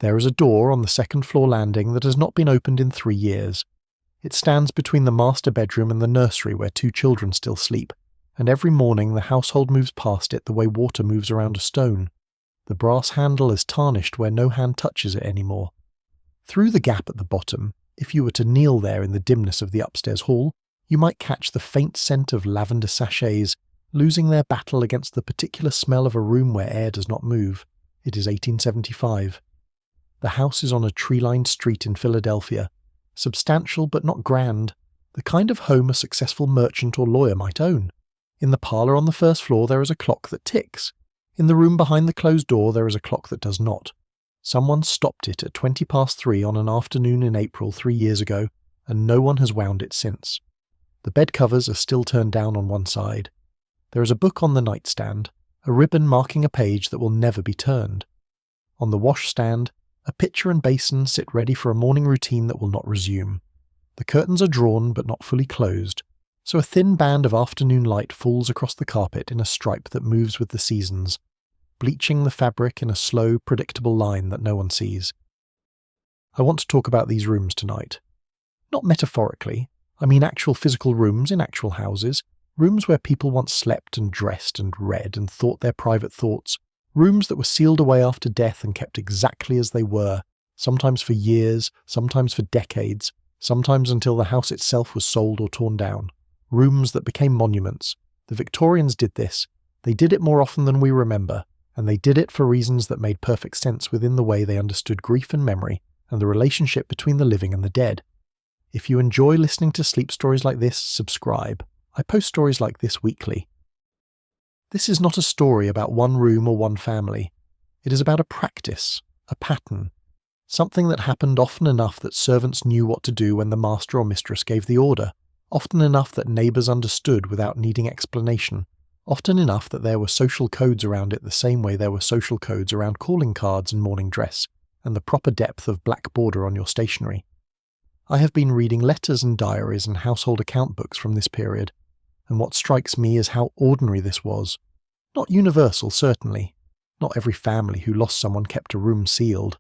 There is a door on the second-floor landing that has not been opened in 3 years. It stands between the master bedroom and the nursery where 2 children still sleep, and every morning the household moves past it the way water moves around a stone. The brass handle is tarnished where no hand touches it anymore. Through the gap at the bottom, if you were to kneel there in the dimness of the upstairs hall, you might catch the faint scent of lavender sachets, losing their battle against the particular smell of a room where air does not move. It is 1875. The house is on a tree-lined street in Philadelphia, substantial but not grand, the kind of home a successful merchant or lawyer might own. In the parlour on the first floor there is a clock that ticks. In the room behind the closed door there is a clock that does not. Someone stopped it at 3:20 on an afternoon in April 3 years ago, and no one has wound it since. The bed covers are still turned down on one side. There is a book on the nightstand, a ribbon marking a page that will never be turned. On the washstand, a pitcher and basin sit ready for a morning routine that will not resume. The curtains are drawn but not fully closed, so a thin band of afternoon light falls across the carpet in a stripe that moves with the seasons, bleaching the fabric in a slow, predictable line that no one sees. I want to talk about these rooms tonight. Not metaphorically, I mean actual physical rooms in actual houses, rooms where people once slept and dressed and read and thought their private thoughts, rooms that were sealed away after death and kept exactly as they were, sometimes for years, sometimes for decades, sometimes until the house itself was sold or torn down. Rooms that became monuments. The Victorians did this. They did it more often than we remember, and they did it for reasons that made perfect sense within the way they understood grief and memory and the relationship between the living and the dead. If you enjoy listening to sleep stories like this, subscribe. I post stories like this weekly. This is not a story about one room or one family. It is about a practice, a pattern, something that happened often enough that servants knew what to do when the master or mistress gave the order, often enough that neighbours understood without needing explanation, often enough that there were social codes around it the same way there were social codes around calling cards and morning dress, and the proper depth of black border on your stationery. I have been reading letters and diaries and household account books from this period, and what strikes me is how ordinary this was. Not universal, certainly. Not every family who lost someone kept a room sealed.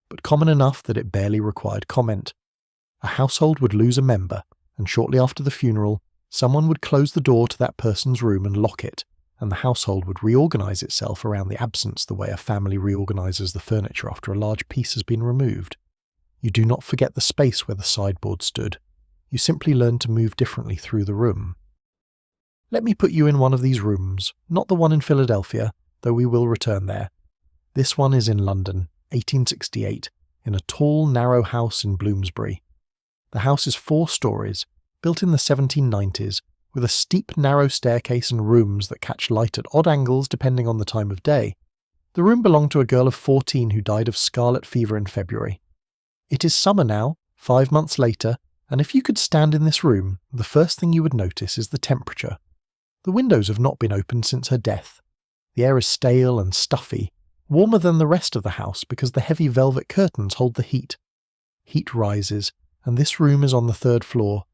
But common enough that it barely required comment. A household would lose a member, and shortly after the funeral, someone would close the door to that person's room and lock it, and the household would reorganize itself around the absence the way a family reorganizes the furniture after a large piece has been removed. You do not forget the space where the sideboard stood. You simply learn to move differently through the room. Let me put you in one of these rooms, not the one in Philadelphia, though we will return there. This one is in London, 1868, in a tall, narrow house in Bloomsbury. The house is 4 stories, built in the 1790s, with a steep, narrow staircase and rooms that catch light at odd angles depending on the time of day. The room belonged to a girl of 14 who died of scarlet fever in February. It is summer now, 5 months later, and if you could stand in this room, the first thing you would notice is the temperature. The windows have not been opened since her death. The air is stale and stuffy, warmer than the rest of the house because the heavy velvet curtains hold the heat. Heat rises, and this room is on the 3rd floor,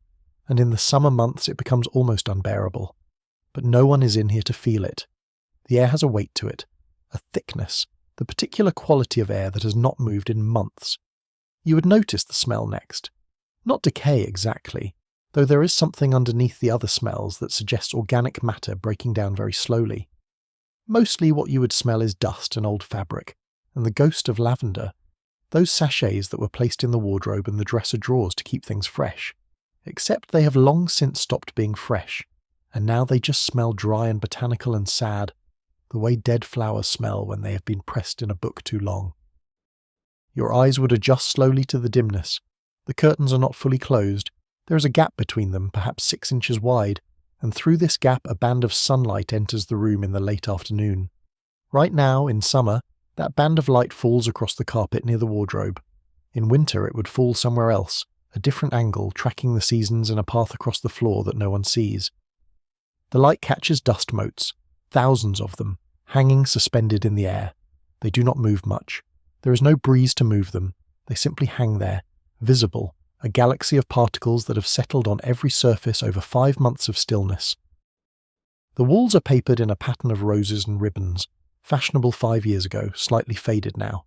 and in the summer months it becomes almost unbearable. But no one is in here to feel it. The air has a weight to it, a thickness, the particular quality of air that has not moved in months. You would notice the smell next. Not decay exactly, though there is something underneath the other smells that suggests organic matter breaking down very slowly. Mostly what you would smell is dust and old fabric, and the ghost of lavender, those sachets that were placed in the wardrobe and the dresser drawers to keep things fresh. Except they have long since stopped being fresh, and now they just smell dry and botanical and sad, the way dead flowers smell when they have been pressed in a book too long. Your eyes would adjust slowly to the dimness. The curtains are not fully closed. There is a gap between them, perhaps 6 inches wide, and through this gap a band of sunlight enters the room in the late afternoon. Right now, in summer, that band of light falls across the carpet near the wardrobe. In winter it would fall somewhere else, a different angle, tracking the seasons in a path across the floor that no one sees. The light catches dust motes, thousands of them, hanging suspended in the air. They do not move much. There is no breeze to move them. They simply hang there, visible, a galaxy of particles that have settled on every surface over 5 months of stillness. The walls are papered in a pattern of roses and ribbons, fashionable 5 years ago, slightly faded now.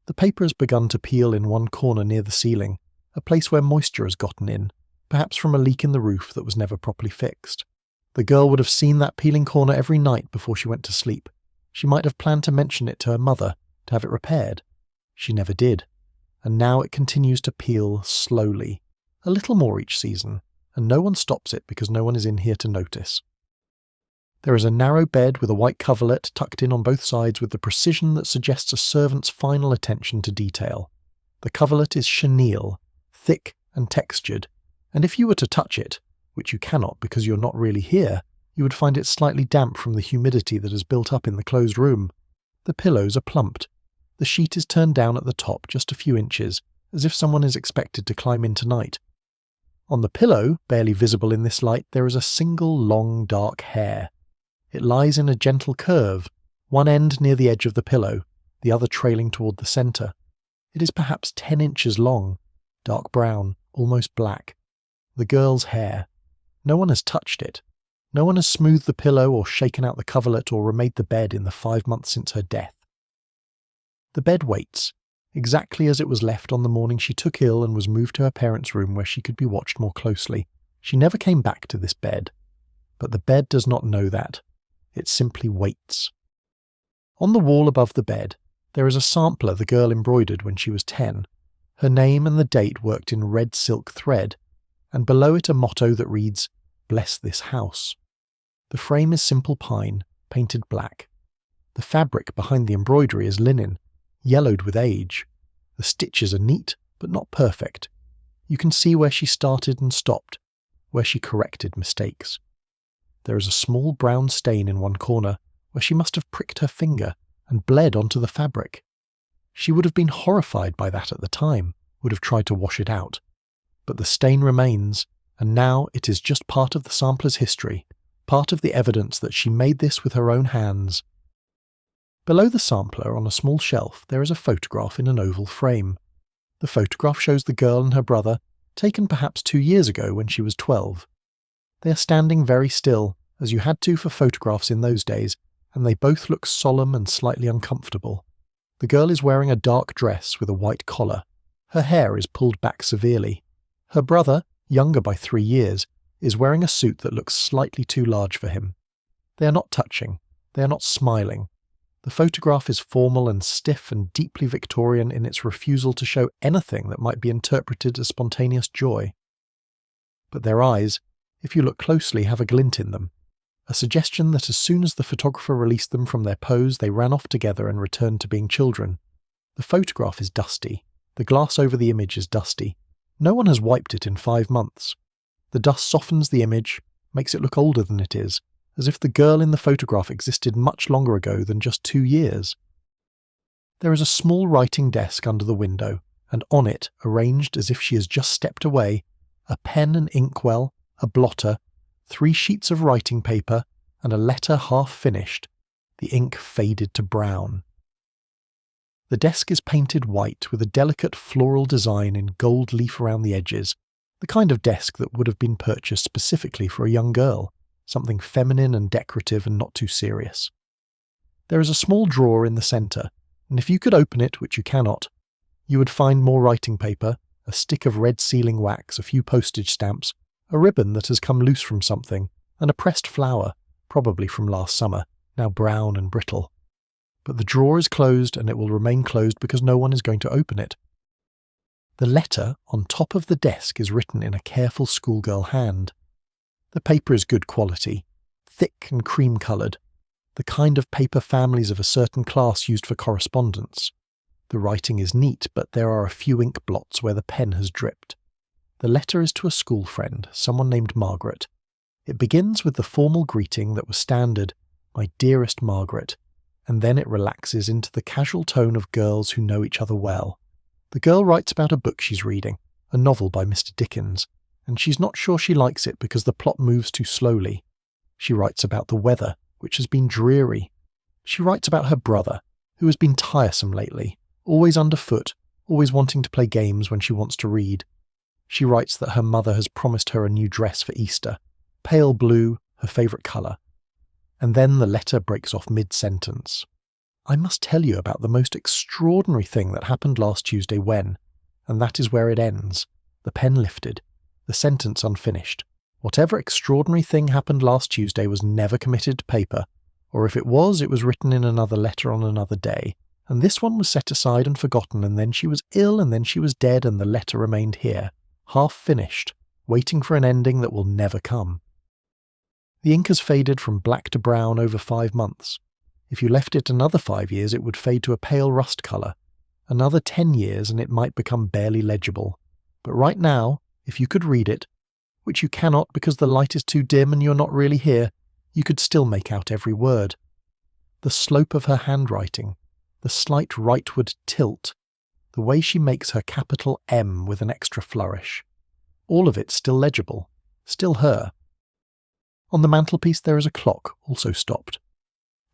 The paper has begun to peel in one corner near the ceiling, a place where moisture has gotten in, perhaps from a leak in the roof that was never properly fixed. The girl would have seen that peeling corner every night before she went to sleep. She might have planned to mention it to her mother, to have it repaired. She never did, and now it continues to peel slowly, a little more each season, and no one stops it because no one is in here to notice. There is a narrow bed with a white coverlet tucked in on both sides with the precision that suggests a servant's final attention to detail. The coverlet is chenille, thick and textured, and if you were to touch it, which you cannot because you're not really here, you would find it slightly damp from the humidity that has built up in the closed room. The pillows are plumped. The sheet is turned down at the top just a few inches, as if someone is expected to climb in tonight. On the pillow, barely visible in this light, there is a single long dark hair. It lies in a gentle curve, one end near the edge of the pillow, the other trailing toward the centre. It is perhaps 10 inches long, dark brown, almost black. The girl's hair. No one has touched it. No one has smoothed the pillow or shaken out the coverlet or remade the bed in the 5 months since her death. The bed waits, exactly as it was left on the morning she took ill and was moved to her parents' room where she could be watched more closely. She never came back to this bed. But the bed does not know that. It simply waits. On the wall above the bed, there is a sampler the girl embroidered when she was 10, her name and the date worked in red silk thread, and below it a motto that reads, "Bless this house." The frame is simple pine, painted black. The fabric behind the embroidery is linen, yellowed with age. The stitches are neat, but not perfect. You can see where she started and stopped, where she corrected mistakes. There is a small brown stain in one corner, where she must have pricked her finger and bled onto the fabric. She would have been horrified by that at the time, would have tried to wash it out. But the stain remains, and now it is just part of the sampler's history, part of the evidence that she made this with her own hands. Below the sampler, on a small shelf, there is a photograph in an oval frame. The photograph shows the girl and her brother, taken perhaps 2 years ago when she was 12. They are standing very still, as you had to for photographs in those days, and they both look solemn and slightly uncomfortable. The girl is wearing a dark dress with a white collar. Her hair is pulled back severely. Her brother, younger by 3 years, is wearing a suit that looks slightly too large for him. They are not touching. They are not smiling. The photograph is formal and stiff and deeply Victorian in its refusal to show anything that might be interpreted as spontaneous joy. But their eyes, if you look closely, have a glint in them, a suggestion that as soon as the photographer released them from their pose, they ran off together and returned to being children. The photograph is dusty. The glass over the image is dusty. No one has wiped it in 5 months. The dust softens the image, makes it look older than it is, as if the girl in the photograph existed much longer ago than just 2 years. There is a small writing desk under the window, and on it, arranged as if she has just stepped away, a pen and inkwell, a blotter, 3 sheets of writing paper, and a letter half finished, the ink faded to brown. The desk is painted white with a delicate floral design in gold leaf around the edges, the kind of desk that would have been purchased specifically for a young girl, something feminine and decorative and not too serious. There is a small drawer in the centre, and if you could open it, which you cannot, you would find more writing paper, a stick of red sealing wax, a few postage stamps, a ribbon that has come loose from something, and a pressed flower, probably from last summer, now brown and brittle. But the drawer is closed, and it will remain closed because no one is going to open it. The letter on top of the desk is written in a careful schoolgirl hand. The paper is good quality, thick and cream-coloured, the kind of paper families of a certain class used for correspondence. The writing is neat, but there are a few ink blots where the pen has dripped. The letter is to a school friend, someone named Margaret. It begins with the formal greeting that was standard, "My dearest Margaret," and then it relaxes into the casual tone of girls who know each other well. The girl writes about a book she's reading, a novel by Mr. Dickens, and she's not sure she likes it because the plot moves too slowly. She writes about the weather, which has been dreary. She writes about her brother, who has been tiresome lately, always underfoot, always wanting to play games when she wants to read. She writes that her mother has promised her a new dress for Easter, pale blue, her favourite colour. And then the letter breaks off mid-sentence. I must tell you about the most extraordinary thing that happened last Tuesday when, and that is where it ends, the pen lifted, the sentence unfinished. Whatever extraordinary thing happened last Tuesday was never committed to paper, or if it was written in another letter on another day, and this one was set aside and forgotten, and then she was ill, and then she was dead, and the letter remained here, half finished, waiting for an ending that will never come. The ink has faded from black to brown over 5 months. If you left it another 5 years, it would fade to a pale rust colour. Another 10 years and it might become barely legible. But right now, if you could read it, which you cannot because the light is too dim and you're not really here, you could still make out every word. The slope of her handwriting, the slight rightward tilt, the way she makes her capital M with an extra flourish. All of it still legible, still her. On the mantelpiece there is a clock, also stopped.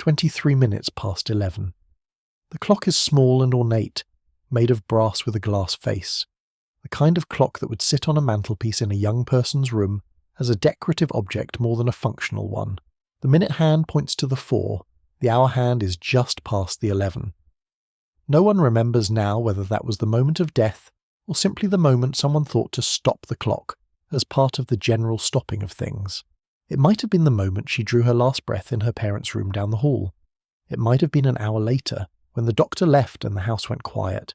23 minutes past 11. The clock is small and ornate, made of brass with a glass face. The kind of clock that would sit on a mantelpiece in a young person's room as a decorative object more than a functional one. The minute hand points to the 4, the hour hand is just past the 11. No one remembers now whether that was the moment of death or simply the moment someone thought to stop the clock as part of the general stopping of things. It might have been the moment she drew her last breath in her parents' room down the hall. It might have been an hour later, when the doctor left and the house went quiet.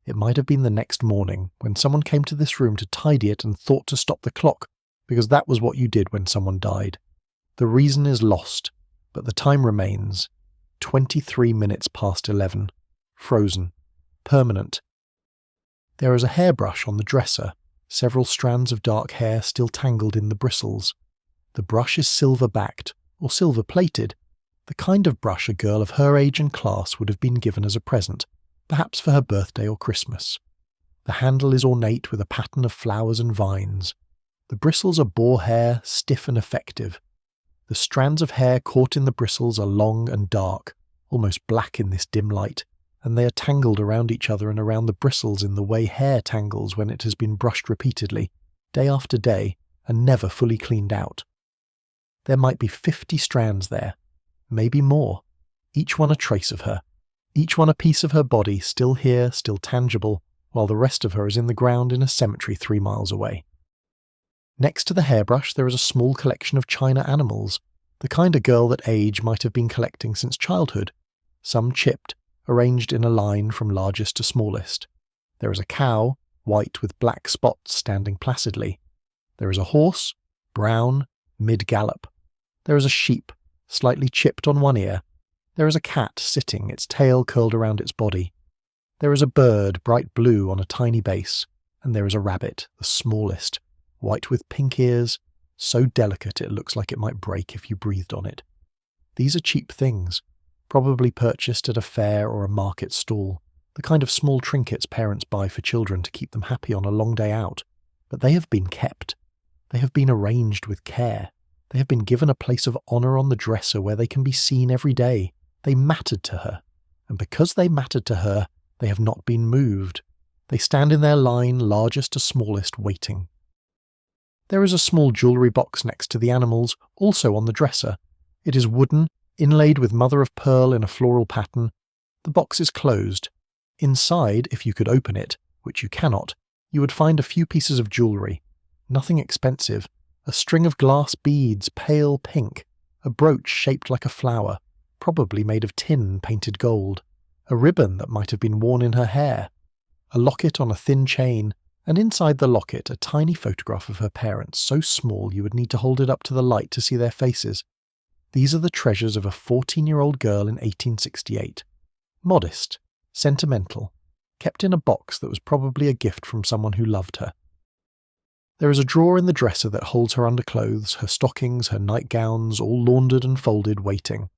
It might have been the next morning, when someone came to this room to tidy it and thought to stop the clock, because that was what you did when someone died. The reason is lost, but the time remains. 23 minutes past 11. Frozen. Permanent. There is a hairbrush on the dresser, several strands of dark hair still tangled in the bristles. The brush is silver-backed, or silver-plated, the kind of brush a girl of her age and class would have been given as a present, perhaps for her birthday or Christmas. The handle is ornate with a pattern of flowers and vines. The bristles are boar hair, stiff and effective. The strands of hair caught in the bristles are long and dark, almost black in this dim light, and they are tangled around each other and around the bristles in the way hair tangles when it has been brushed repeatedly, day after day, and never fully cleaned out. There might be 50 strands there, maybe more, each one a trace of her, each one a piece of her body still here, still tangible, while the rest of her is in the ground in a cemetery 3 miles away. Next to the hairbrush there is a small collection of china animals, the kind a girl at age might have been collecting since childhood, some chipped, arranged in a line from largest to smallest. There is a cow, white with black spots standing placidly. There is a horse, brown, mid-gallop. There is a sheep, slightly chipped on one ear. There is a cat sitting, its tail curled around its body. There is a bird, bright blue on a tiny base, and there is a rabbit, the smallest, white with pink ears, so delicate it looks like it might break if you breathed on it. These are cheap things, probably purchased at a fair or a market stall, the kind of small trinkets parents buy for children to keep them happy on a long day out. But they have been kept. They have been arranged with care. They have been given a place of honour on the dresser where they can be seen every day. They mattered to her, and because they mattered to her, they have not been moved. They stand in their line, largest to smallest, waiting. There is a small jewellery box next to the animals, also on the dresser. It is wooden, inlaid with mother-of-pearl in a floral pattern. The box is closed. Inside, if you could open it, which you cannot, you would find a few pieces of jewellery. Nothing expensive. A string of glass beads, pale pink. A brooch shaped like a flower, probably made of tin painted gold. A ribbon that might have been worn in her hair. A locket on a thin chain, and inside the locket a tiny photograph of her parents, so small you would need to hold it up to the light to see their faces. These are the treasures of a 14-year-old girl in 1868. Modest, sentimental, kept in a box that was probably a gift from someone who loved her. There is a drawer in the dresser that holds her underclothes, her stockings, her nightgowns, all laundered and folded, waiting.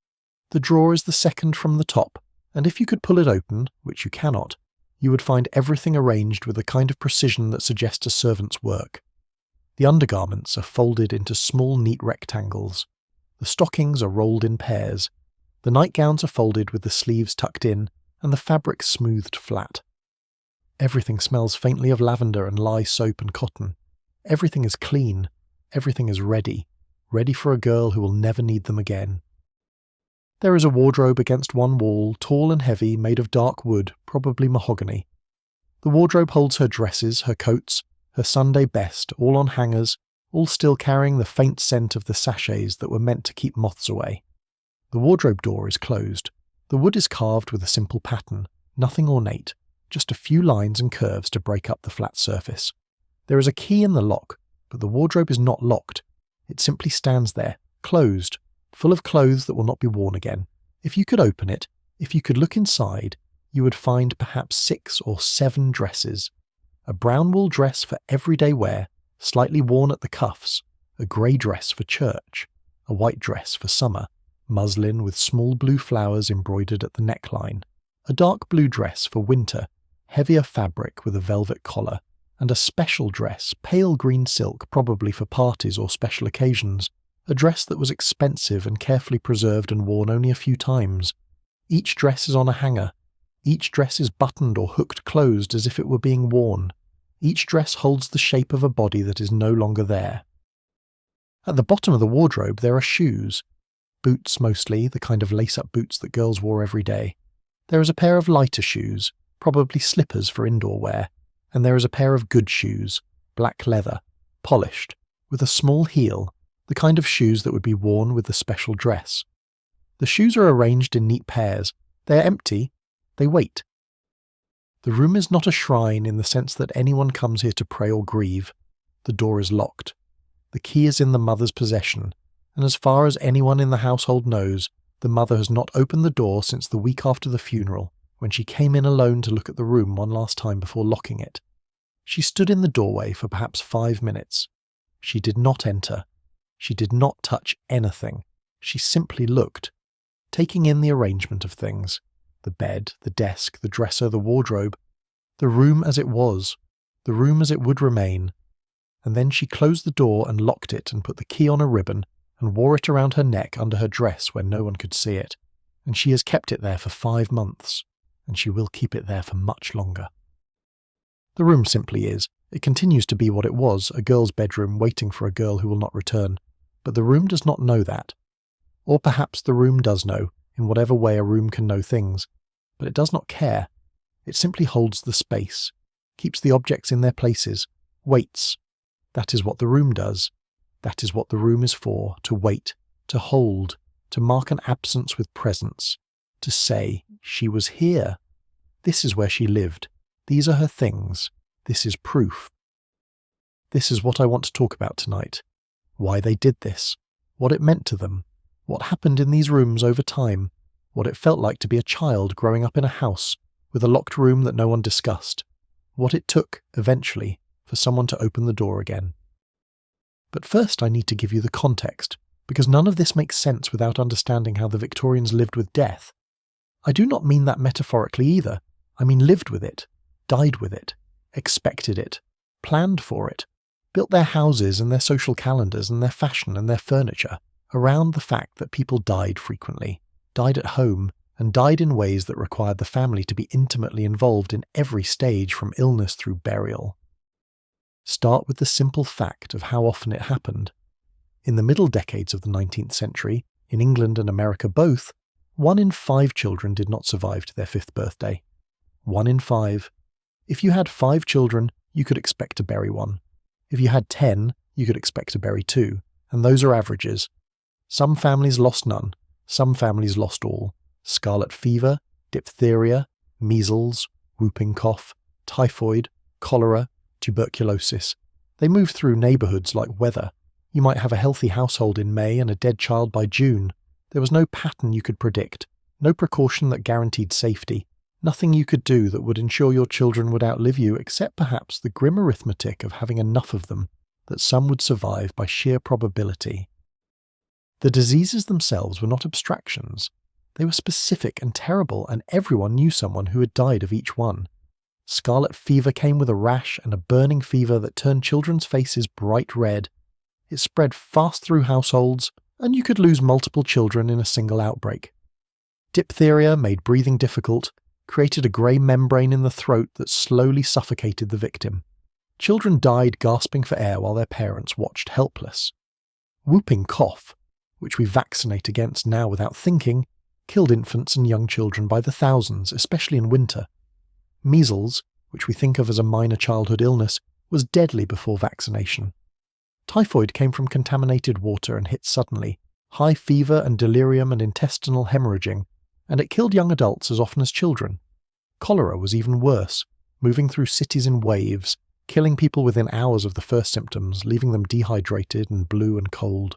The drawer is the second from the top, and if you could pull it open, which you cannot, you would find everything arranged with a kind of precision that suggests a servant's work. The undergarments are folded into small neat rectangles. The stockings are rolled in pairs. The nightgowns are folded with the sleeves tucked in, and the fabric smoothed flat. Everything smells faintly of lavender and lye soap and cotton. Everything is clean. Everything is ready. Ready for a girl who will never need them again. There is a wardrobe against one wall, tall and heavy, made of dark wood, probably mahogany. The wardrobe holds her dresses, her coats, her Sunday best, all on hangers, all still carrying the faint scent of the sachets that were meant to keep moths away. The wardrobe door is closed. The wood is carved with a simple pattern, nothing ornate, just a few lines and curves to break up the flat surface. There is a key in the lock, but the wardrobe is not locked. It simply stands there, closed, full of clothes that will not be worn again. If you could open it, if you could look inside, you would find perhaps 6 or 7 dresses. A brown wool dress for everyday wear, slightly worn at the cuffs, a grey dress for church, a white dress for summer, muslin with small blue flowers embroidered at the neckline, a dark blue dress for winter, heavier fabric with a velvet collar, and a special dress, pale green silk, probably for parties or special occasions, a dress that was expensive and carefully preserved and worn only a few times. Each dress is on a hanger. Each dress is buttoned or hooked closed as if it were being worn. Each dress holds the shape of a body that is no longer there. At the bottom of the wardrobe there are shoes. Boots mostly, the kind of lace-up boots that girls wore every day. There is a pair of lighter shoes, probably slippers for indoor wear, and there is a pair of good shoes, black leather, polished, with a small heel, the kind of shoes that would be worn with the special dress. The shoes are arranged in neat pairs. They are empty. They wait. The room is not a shrine in the sense that anyone comes here to pray or grieve. The door is locked. The key is in the mother's possession, and as far as anyone in the household knows, the mother has not opened the door since the week after the funeral, when she came in alone to look at the room one last time before locking it. She stood in the doorway for perhaps 5 minutes. She did not enter. She did not touch anything. She simply looked, taking in the arrangement of things. The bed, the desk, the dresser, the wardrobe, the room as it was, the room as it would remain. And then she closed the door and locked it and put the key on a ribbon and wore it around her neck under her dress where no one could see it. And she has kept it there for 5 months, and she will keep it there for much longer. The room simply is. It continues to be what it was, a girl's bedroom waiting for a girl who will not return. But the room does not know that. Or perhaps the room does know, in whatever way a room can know things. But it does not care. It simply holds the space, keeps the objects in their places, waits. That is what the room does. That is what the room is for, to wait, to hold, to mark an absence with presence, to say, she was here. This is where she lived. These are her things. This is proof. This is what I want to talk about tonight. Why they did this. What it meant to them. What happened in these rooms over time. What it felt like to be a child growing up in a house with a locked room that no one discussed. What it took, eventually, for someone to open the door again. But first I need to give you the context, because none of this makes sense without understanding how the Victorians lived with death. I do not mean that metaphorically either. I mean lived with it, died with it, expected it, planned for it, built their houses and their social calendars and their fashion and their furniture around the fact that people died frequently, died at home, and died in ways that required the family to be intimately involved in every stage from illness through burial. Start with the simple fact of how often it happened. In the middle decades of the 19th century, in England and America both, 1 in 5 children did not survive to their 5th birthday. 1 in 5. If you had 5 children, you could expect to bury 1. If you had 10, you could expect to bury 2, and those are averages. Some families lost none, some families lost all. Scarlet fever, diphtheria, measles, whooping cough, typhoid, cholera, tuberculosis. They move through neighbourhoods like weather. You might have a healthy household in May and a dead child by June. There was no pattern you could predict, no precaution that guaranteed safety, nothing you could do that would ensure your children would outlive you except perhaps the grim arithmetic of having enough of them that some would survive by sheer probability. The diseases themselves were not abstractions. They were specific and terrible, and everyone knew someone who had died of each one. Scarlet fever came with a rash and a burning fever that turned children's faces bright red. It spread fast through households, and you could lose multiple children in a single outbreak. Diphtheria made breathing difficult, created a grey membrane in the throat that slowly suffocated the victim. Children died gasping for air while their parents watched helpless. Whooping cough, which we vaccinate against now without thinking, killed infants and young children by the thousands, especially in winter. Measles, which we think of as a minor childhood illness, was deadly before vaccination. Typhoid came from contaminated water and hit suddenly, high fever and delirium and intestinal hemorrhaging, and it killed young adults as often as children. Cholera was even worse, moving through cities in waves, killing people within hours of the first symptoms, leaving them dehydrated and blue and cold.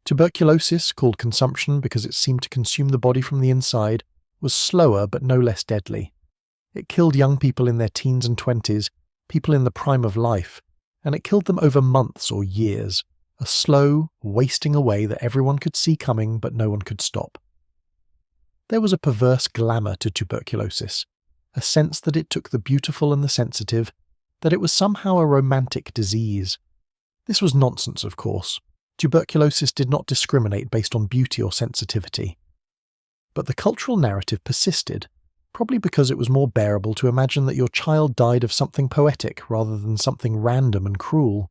Tuberculosis, called consumption because it seemed to consume the body from the inside, was slower but no less deadly. It killed young people in their teens and 20s, people in the prime of life, and it killed them over months or years, a slow, wasting away that everyone could see coming but no one could stop. There was a perverse glamour to tuberculosis, a sense that it took the beautiful and the sensitive, that it was somehow a romantic disease. This was nonsense, of course. Tuberculosis did not discriminate based on beauty or sensitivity. But the cultural narrative persisted, probably because it was more bearable to imagine that your child died of something poetic rather than something random and cruel.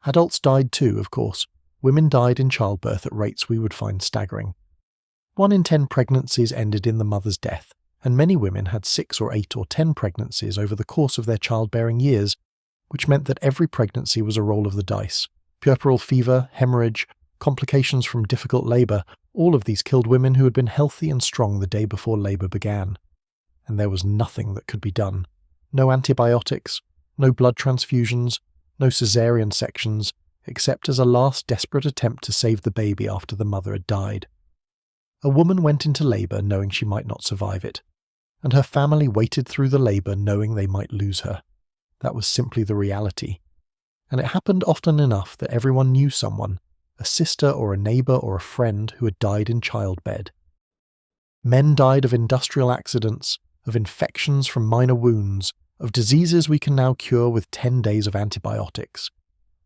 Adults died too, of course. Women died in childbirth at rates we would find staggering. 1 in 10 pregnancies ended in the mother's death, and many women had 6 or 8 or 10 pregnancies over the course of their childbearing years, which meant that every pregnancy was a roll of the dice. Puerperal fever, hemorrhage, complications from difficult labour, all of these killed women who had been healthy and strong the day before labour began. And there was nothing that could be done. No antibiotics, no blood transfusions, no caesarean sections, except as a last desperate attempt to save the baby after the mother had died. A woman went into labour knowing she might not survive it, and her family waited through the labour knowing they might lose her. That was simply the reality. And it happened often enough that everyone knew someone, a sister or a neighbour or a friend who had died in childbed. Men died of industrial accidents, of infections from minor wounds, of diseases we can now cure with 10 days of antibiotics.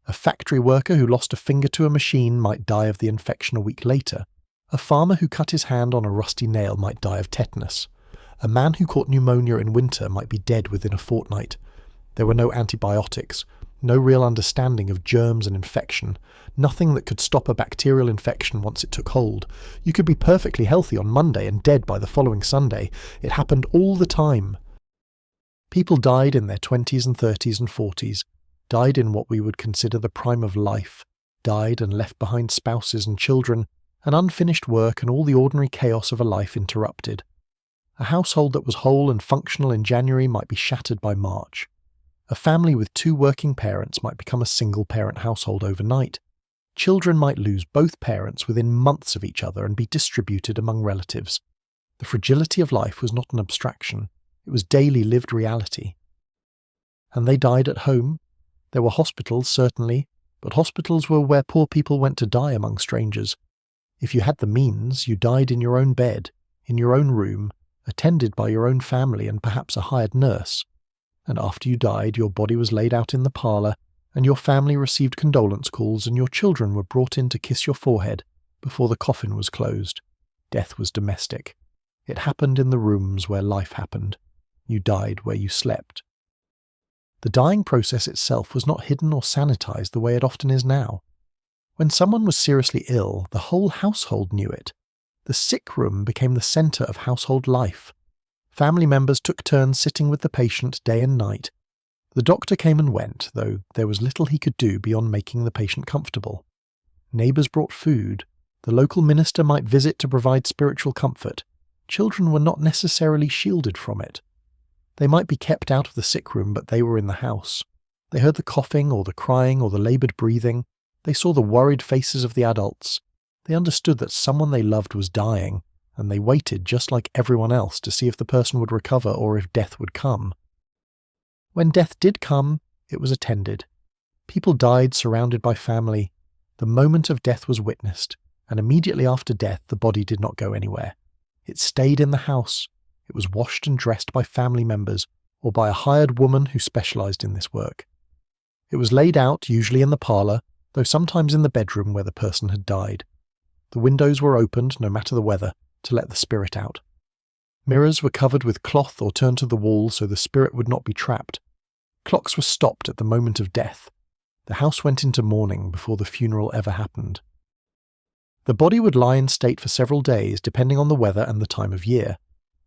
A factory worker who lost a finger to a machine might die of the infection a week later. A farmer who cut his hand on a rusty nail might die of tetanus. A man who caught pneumonia in winter might be dead within a fortnight. There were no antibiotics, no real understanding of germs and infection, nothing that could stop a bacterial infection once it took hold. You could be perfectly healthy on Monday and dead by the following Sunday. It happened all the time. People died in their 20s and 30s and 40s, died in what we would consider the prime of life, died and left behind spouses and children, and unfinished work and all the ordinary chaos of a life interrupted. A household that was whole and functional in January might be shattered by March. A family with 2 working parents might become a single-parent household overnight. Children might lose both parents within months of each other and be distributed among relatives. The fragility of life was not an abstraction. It was daily lived reality. And they died at home. There were hospitals, certainly, but hospitals were where poor people went to die among strangers. If you had the means, you died in your own bed, in your own room, attended by your own family and perhaps a hired nurse. And after you died, your body was laid out in the parlour, and your family received condolence calls, and your children were brought in to kiss your forehead before the coffin was closed. Death was domestic. It happened in the rooms where life happened. You died where you slept. The dying process itself was not hidden or sanitized the way it often is now. When someone was seriously ill, the whole household knew it. The sick room became the centre of household life. Family members took turns sitting with the patient day and night. The doctor came and went, though there was little he could do beyond making the patient comfortable. Neighbours brought food. The local minister might visit to provide spiritual comfort. Children were not necessarily shielded from it. They might be kept out of the sick room, but they were in the house. They heard the coughing or the crying or the laboured breathing. They saw the worried faces of the adults. They understood that someone they loved was dying, and they waited just like everyone else to see if the person would recover or if death would come. When death did come, it was attended. People died surrounded by family. The moment of death was witnessed, and immediately after death the body did not go anywhere. It stayed in the house. It was washed and dressed by family members or by a hired woman who specialised in this work. It was laid out, usually in the parlour, though sometimes in the bedroom where the person had died. The windows were opened, no matter the weather, to let the spirit out. Mirrors were covered with cloth or turned to the wall so the spirit would not be trapped. Clocks were stopped at the moment of death. The house went into mourning before the funeral ever happened. The body would lie in state for several days depending on the weather and the time of year.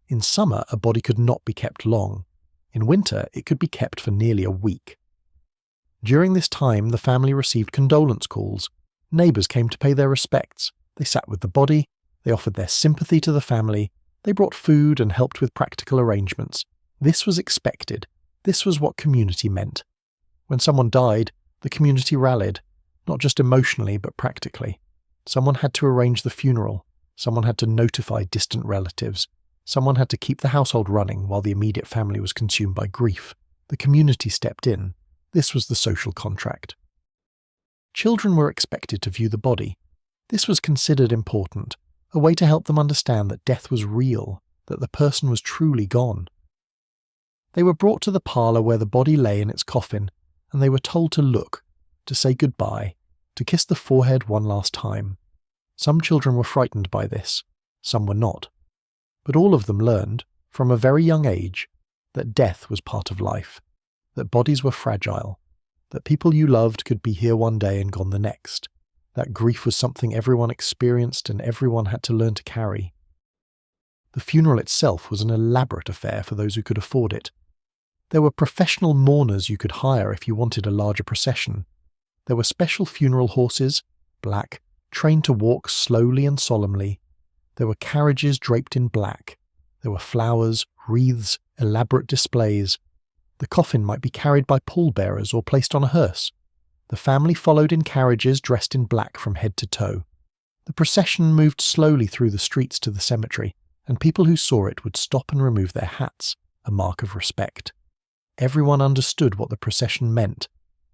In summer, a body could not be kept long. In winter, it could be kept for nearly a week. During this time, the family received condolence calls. Neighbours came to pay their respects. They sat with the body. They offered their sympathy to the family. They brought food and helped with practical arrangements. This was expected. This was what community meant. When someone died, the community rallied, not just emotionally but practically. Someone had to arrange the funeral. Someone had to notify distant relatives. Someone had to keep the household running while the immediate family was consumed by grief. The community stepped in. This was the social contract. Children were expected to view the body. This was considered important, a way to help them understand that death was real, that the person was truly gone. They were brought to the parlour where the body lay in its coffin, and they were told to look, to say goodbye, to kiss the forehead one last time. Some children were frightened by this, some were not. But all of them learned, from a very young age, that death was part of life, that bodies were fragile, that people you loved could be here one day and gone the next, that grief was something everyone experienced and everyone had to learn to carry. The funeral itself was an elaborate affair for those who could afford it. There were professional mourners you could hire if you wanted a larger procession. There were special funeral horses, black, trained to walk slowly and solemnly. There were carriages draped in black. There were flowers, wreaths, elaborate displays. The coffin might be carried by pallbearers or placed on a hearse. The family followed in carriages dressed in black from head to toe. The procession moved slowly through the streets to the cemetery, and people who saw it would stop and remove their hats, a mark of respect. Everyone understood what the procession meant.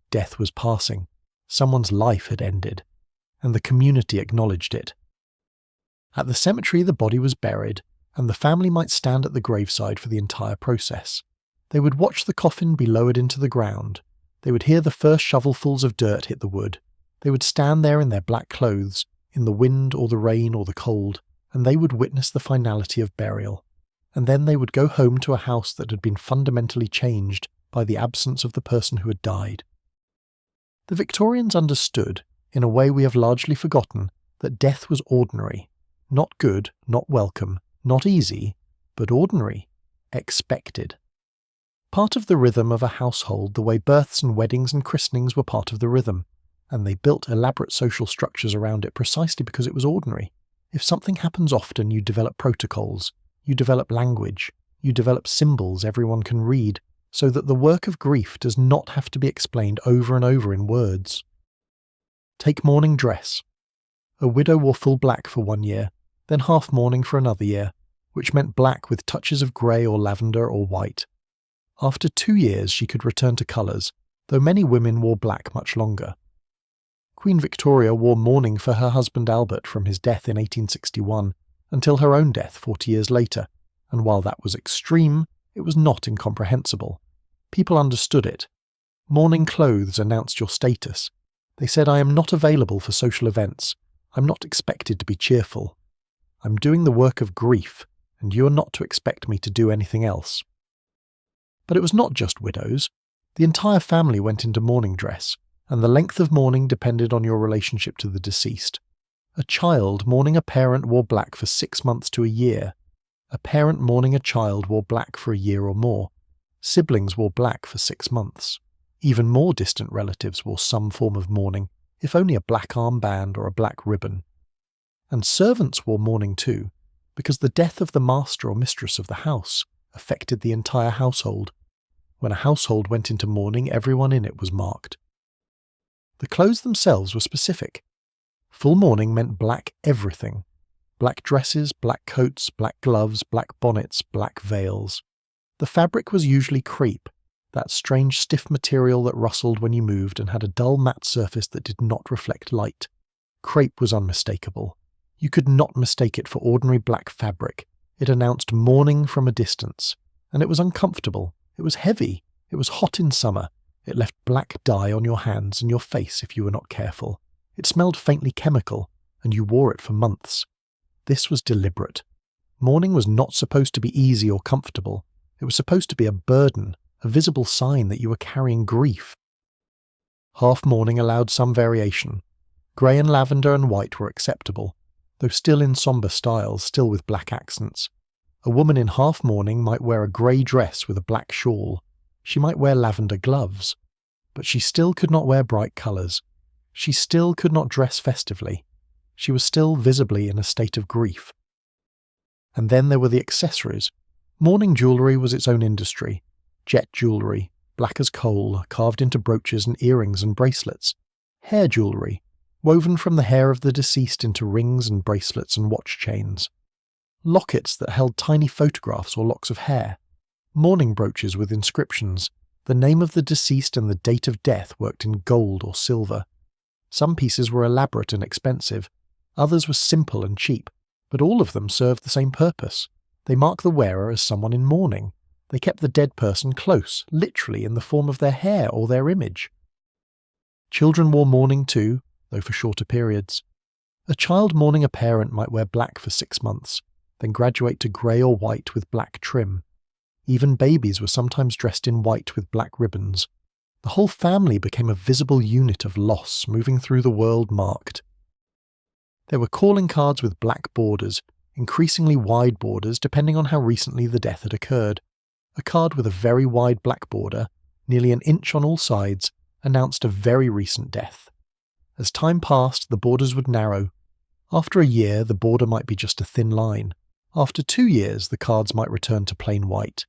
Death was passing. Someone's life had ended, and the community acknowledged it. At the cemetery, the body was buried, and the family might stand at the graveside for the entire process. They would watch the coffin be lowered into the ground. They would hear the first shovelfuls of dirt hit the wood. They would stand there in their black clothes, in the wind or the rain or the cold, and they would witness the finality of burial. And then they would go home to a house that had been fundamentally changed by the absence of the person who had died. The Victorians understood, in a way we have largely forgotten, that death was ordinary, not good, not welcome, not easy, but ordinary, expected. Part of the rhythm of a household the way births and weddings and christenings were part of the rhythm, and they built elaborate social structures around it precisely because it was ordinary. If something happens often, you develop protocols, you develop language, you develop symbols everyone can read, so that the work of grief does not have to be explained over and over in words. Take mourning dress. A widow wore full black for 1 year, then half mourning for another year, which meant black with touches of grey or lavender or white. After 2 years she could return to colours, though many women wore black much longer. Queen Victoria wore mourning for her husband Albert from his death in 1861 until her own death 40 years later, and while that was extreme, it was not incomprehensible. People understood it. Mourning clothes announced your status. They said, I am not available for social events. I'm not expected to be cheerful. I'm doing the work of grief, and you are not to expect me to do anything else. But it was not just widows. The entire family went into mourning dress, and the length of mourning depended on your relationship to the deceased. A child mourning a parent wore black for 6 months to a year. A parent mourning a child wore black for a year or more. Siblings wore black for 6 months. Even more distant relatives wore some form of mourning, if only a black armband or a black ribbon. And servants wore mourning too, because the death of the master or mistress of the house affected the entire household. When a household went into mourning, everyone in it was marked. The clothes themselves were specific. Full mourning meant black everything. Black dresses, black coats, black gloves, black bonnets, black veils. The fabric was usually crepe, that strange stiff material that rustled when you moved and had a dull matte surface that did not reflect light. Crepe was unmistakable. You could not mistake it for ordinary black fabric. It announced mourning from a distance. And it was uncomfortable. It was heavy. It was hot in summer. It left black dye on your hands and your face if you were not careful. It smelled faintly chemical, and you wore it for months. This was deliberate. Mourning was not supposed to be easy or comfortable. It was supposed to be a burden, a visible sign that you were carrying grief. Half mourning allowed some variation. Grey and lavender and white were acceptable, though still in sombre styles, still with black accents. A woman in half mourning might wear a grey dress with a black shawl. She might wear lavender gloves. But she still could not wear bright colours. She still could not dress festively. She was still visibly in a state of grief. And then there were the accessories. Mourning jewellery was its own industry. Jet jewellery, black as coal, carved into brooches and earrings and bracelets. Hair jewellery, woven from the hair of the deceased into rings and bracelets and watch chains. Lockets that held tiny photographs or locks of hair. Mourning brooches with inscriptions, the name of the deceased and the date of death worked in gold or silver. Some pieces were elaborate and expensive, others were simple and cheap, but all of them served the same purpose. They marked the wearer as someone in mourning. They kept the dead person close, literally in the form of their hair or their image. Children wore mourning too, though for shorter periods. A child mourning a parent might wear black for 6 months, then graduate to grey or white with black trim. Even babies were sometimes dressed in white with black ribbons. The whole family became a visible unit of loss, moving through the world marked. There were calling cards with black borders, increasingly wide borders depending on how recently the death had occurred. A card with a very wide black border, nearly an inch on all sides, announced a very recent death. As time passed, the borders would narrow. After a year, the border might be just a thin line. After 2 years, the cards might return to plain white.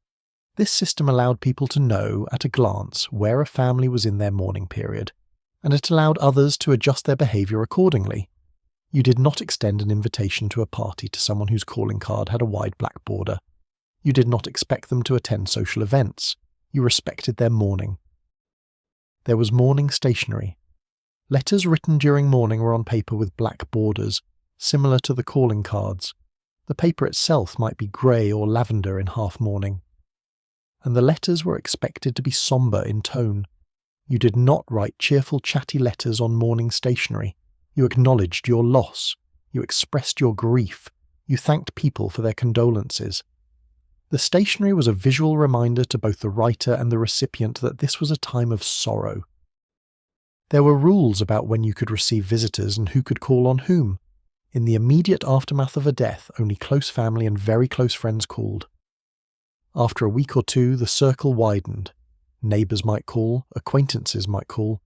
This system allowed people to know, at a glance, where a family was in their mourning period, and it allowed others to adjust their behaviour accordingly. You did not extend an invitation to a party to someone whose calling card had a wide black border. You did not expect them to attend social events. You respected their mourning. There was mourning stationery. Letters written during mourning were on paper with black borders, similar to the calling cards. The paper itself might be grey or lavender in half mourning. And the letters were expected to be sombre in tone. You did not write cheerful, chatty letters on mourning stationery. You acknowledged your loss. You expressed your grief. You thanked people for their condolences. The stationery was a visual reminder to both the writer and the recipient that this was a time of sorrow. There were rules about when you could receive visitors and who could call on whom. In the immediate aftermath of a death, only close family and very close friends called. After a week or two, the circle widened. Neighbours might call, acquaintances might call.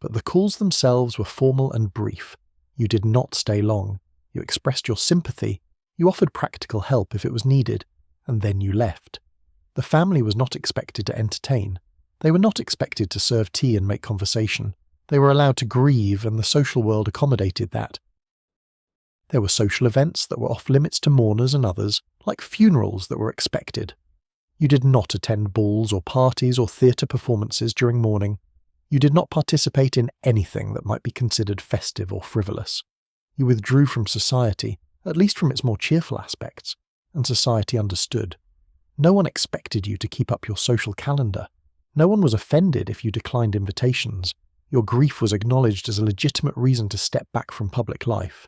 But the calls themselves were formal and brief. You did not stay long. You expressed your sympathy. You offered practical help if it was needed. And then you left. The family was not expected to entertain. They were not expected to serve tea and make conversation. They were allowed to grieve, and the social world accommodated that. There were social events that were off limits to mourners and others, like funerals that were expected. You did not attend balls or parties or theatre performances during mourning. You did not participate in anything that might be considered festive or frivolous. You withdrew from society, at least from its more cheerful aspects, and society understood. No one expected you to keep up your social calendar. No one was offended if you declined invitations. Your grief was acknowledged as a legitimate reason to step back from public life.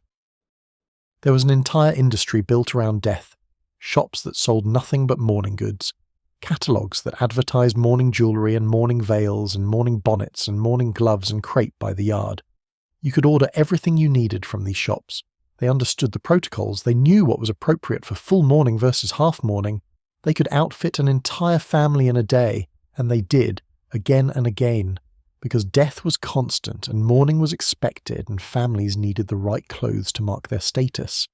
There was an entire industry built around death, shops that sold nothing but mourning goods, catalogues that advertised mourning jewellery and mourning veils and mourning bonnets and mourning gloves and crepe by the yard. You could order everything you needed from these shops. They understood the protocols, they knew what was appropriate for full mourning versus half mourning. They could outfit an entire family in a day, and they did, again and again, because death was constant and mourning was expected and families needed the right clothes to mark their status.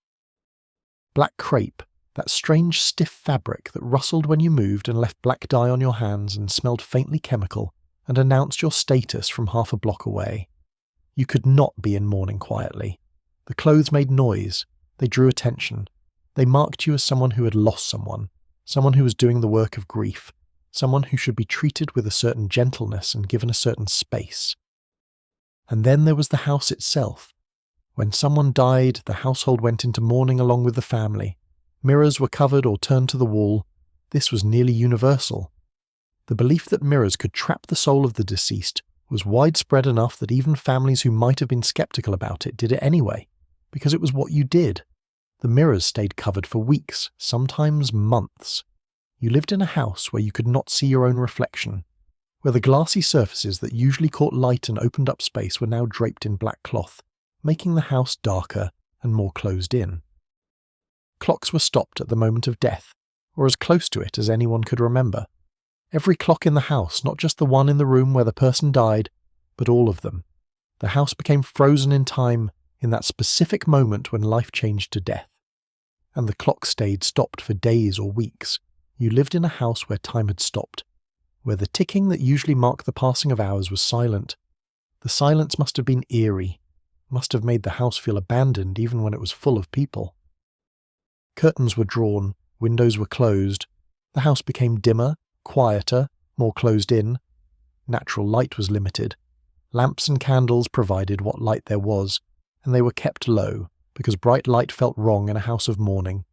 Black crepe, that strange stiff fabric that rustled when you moved and left black dye on your hands and smelled faintly chemical and announced your status from half a block away. You could not be in mourning quietly. The clothes made noise, they drew attention, they marked you as someone who had lost someone who was doing the work of grief, someone who should be treated with a certain gentleness and given a certain space. And then there was the house itself. When someone died, the household went into mourning along with the family. Mirrors were covered or turned to the wall. This was nearly universal. The belief that mirrors could trap the soul of the deceased was widespread enough that even families who might have been skeptical about it did it anyway, because it was what you did. The mirrors stayed covered for weeks, sometimes months. You lived in a house where you could not see your own reflection, where the glassy surfaces that usually caught light and opened up space were now draped in black cloth, making the house darker and more closed in. Clocks were stopped at the moment of death, or as close to it as anyone could remember. Every clock in the house, not just the one in the room where the person died, but all of them. The house became frozen in time in that specific moment when life changed to death. And the clock stayed stopped for days or weeks. You lived in a house where time had stopped, where the ticking that usually marked the passing of hours was silent. The silence must have been eerie, must have made the house feel abandoned even when it was full of people. Curtains were drawn, windows were closed. The house became dimmer, quieter, more closed in. Natural light was limited. Lamps and candles provided what light there was, and they were kept low, because bright light felt wrong in a house of mourning.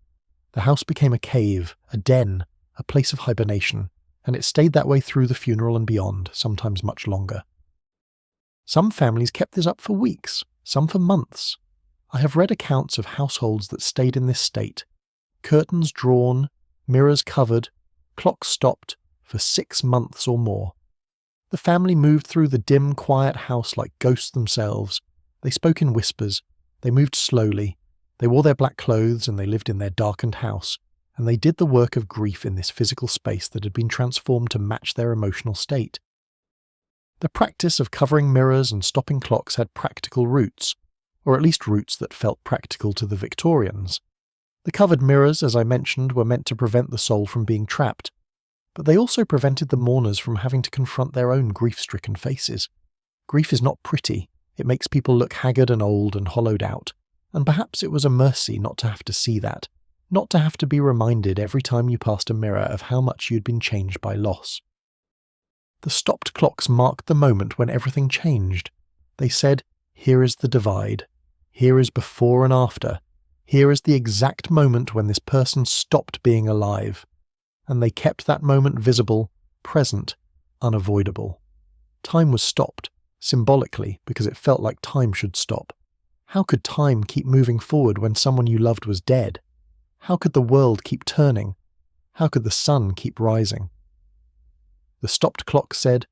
The house became a cave, a den, a place of hibernation, and it stayed that way through the funeral and beyond, sometimes much longer. Some families kept this up for weeks, some for months. I have read accounts of households that stayed in this state. Curtains drawn, mirrors covered, clocks stopped, for 6 months or more. The family moved through the dim, quiet house like ghosts themselves. They spoke in whispers. They moved slowly. They wore their black clothes and they lived in their darkened house. And they did the work of grief in this physical space that had been transformed to match their emotional state. The practice of covering mirrors and stopping clocks had practical roots, or at least roots that felt practical to the Victorians. The covered mirrors, as I mentioned, were meant to prevent the soul from being trapped, but they also prevented the mourners from having to confront their own grief-stricken faces. Grief is not pretty. It makes people look haggard and old and hollowed out, and perhaps it was a mercy not to have to see that, not to have to be reminded every time you passed a mirror of how much you'd been changed by loss. The stopped clocks marked the moment when everything changed. They said, here is the divide. Here is before and after. Here is the exact moment when this person stopped being alive. And they kept that moment visible, present, unavoidable. Time was stopped, symbolically, because it felt like time should stop. How could time keep moving forward when someone you loved was dead? How could the world keep turning? How could the sun keep rising? The stopped clock said,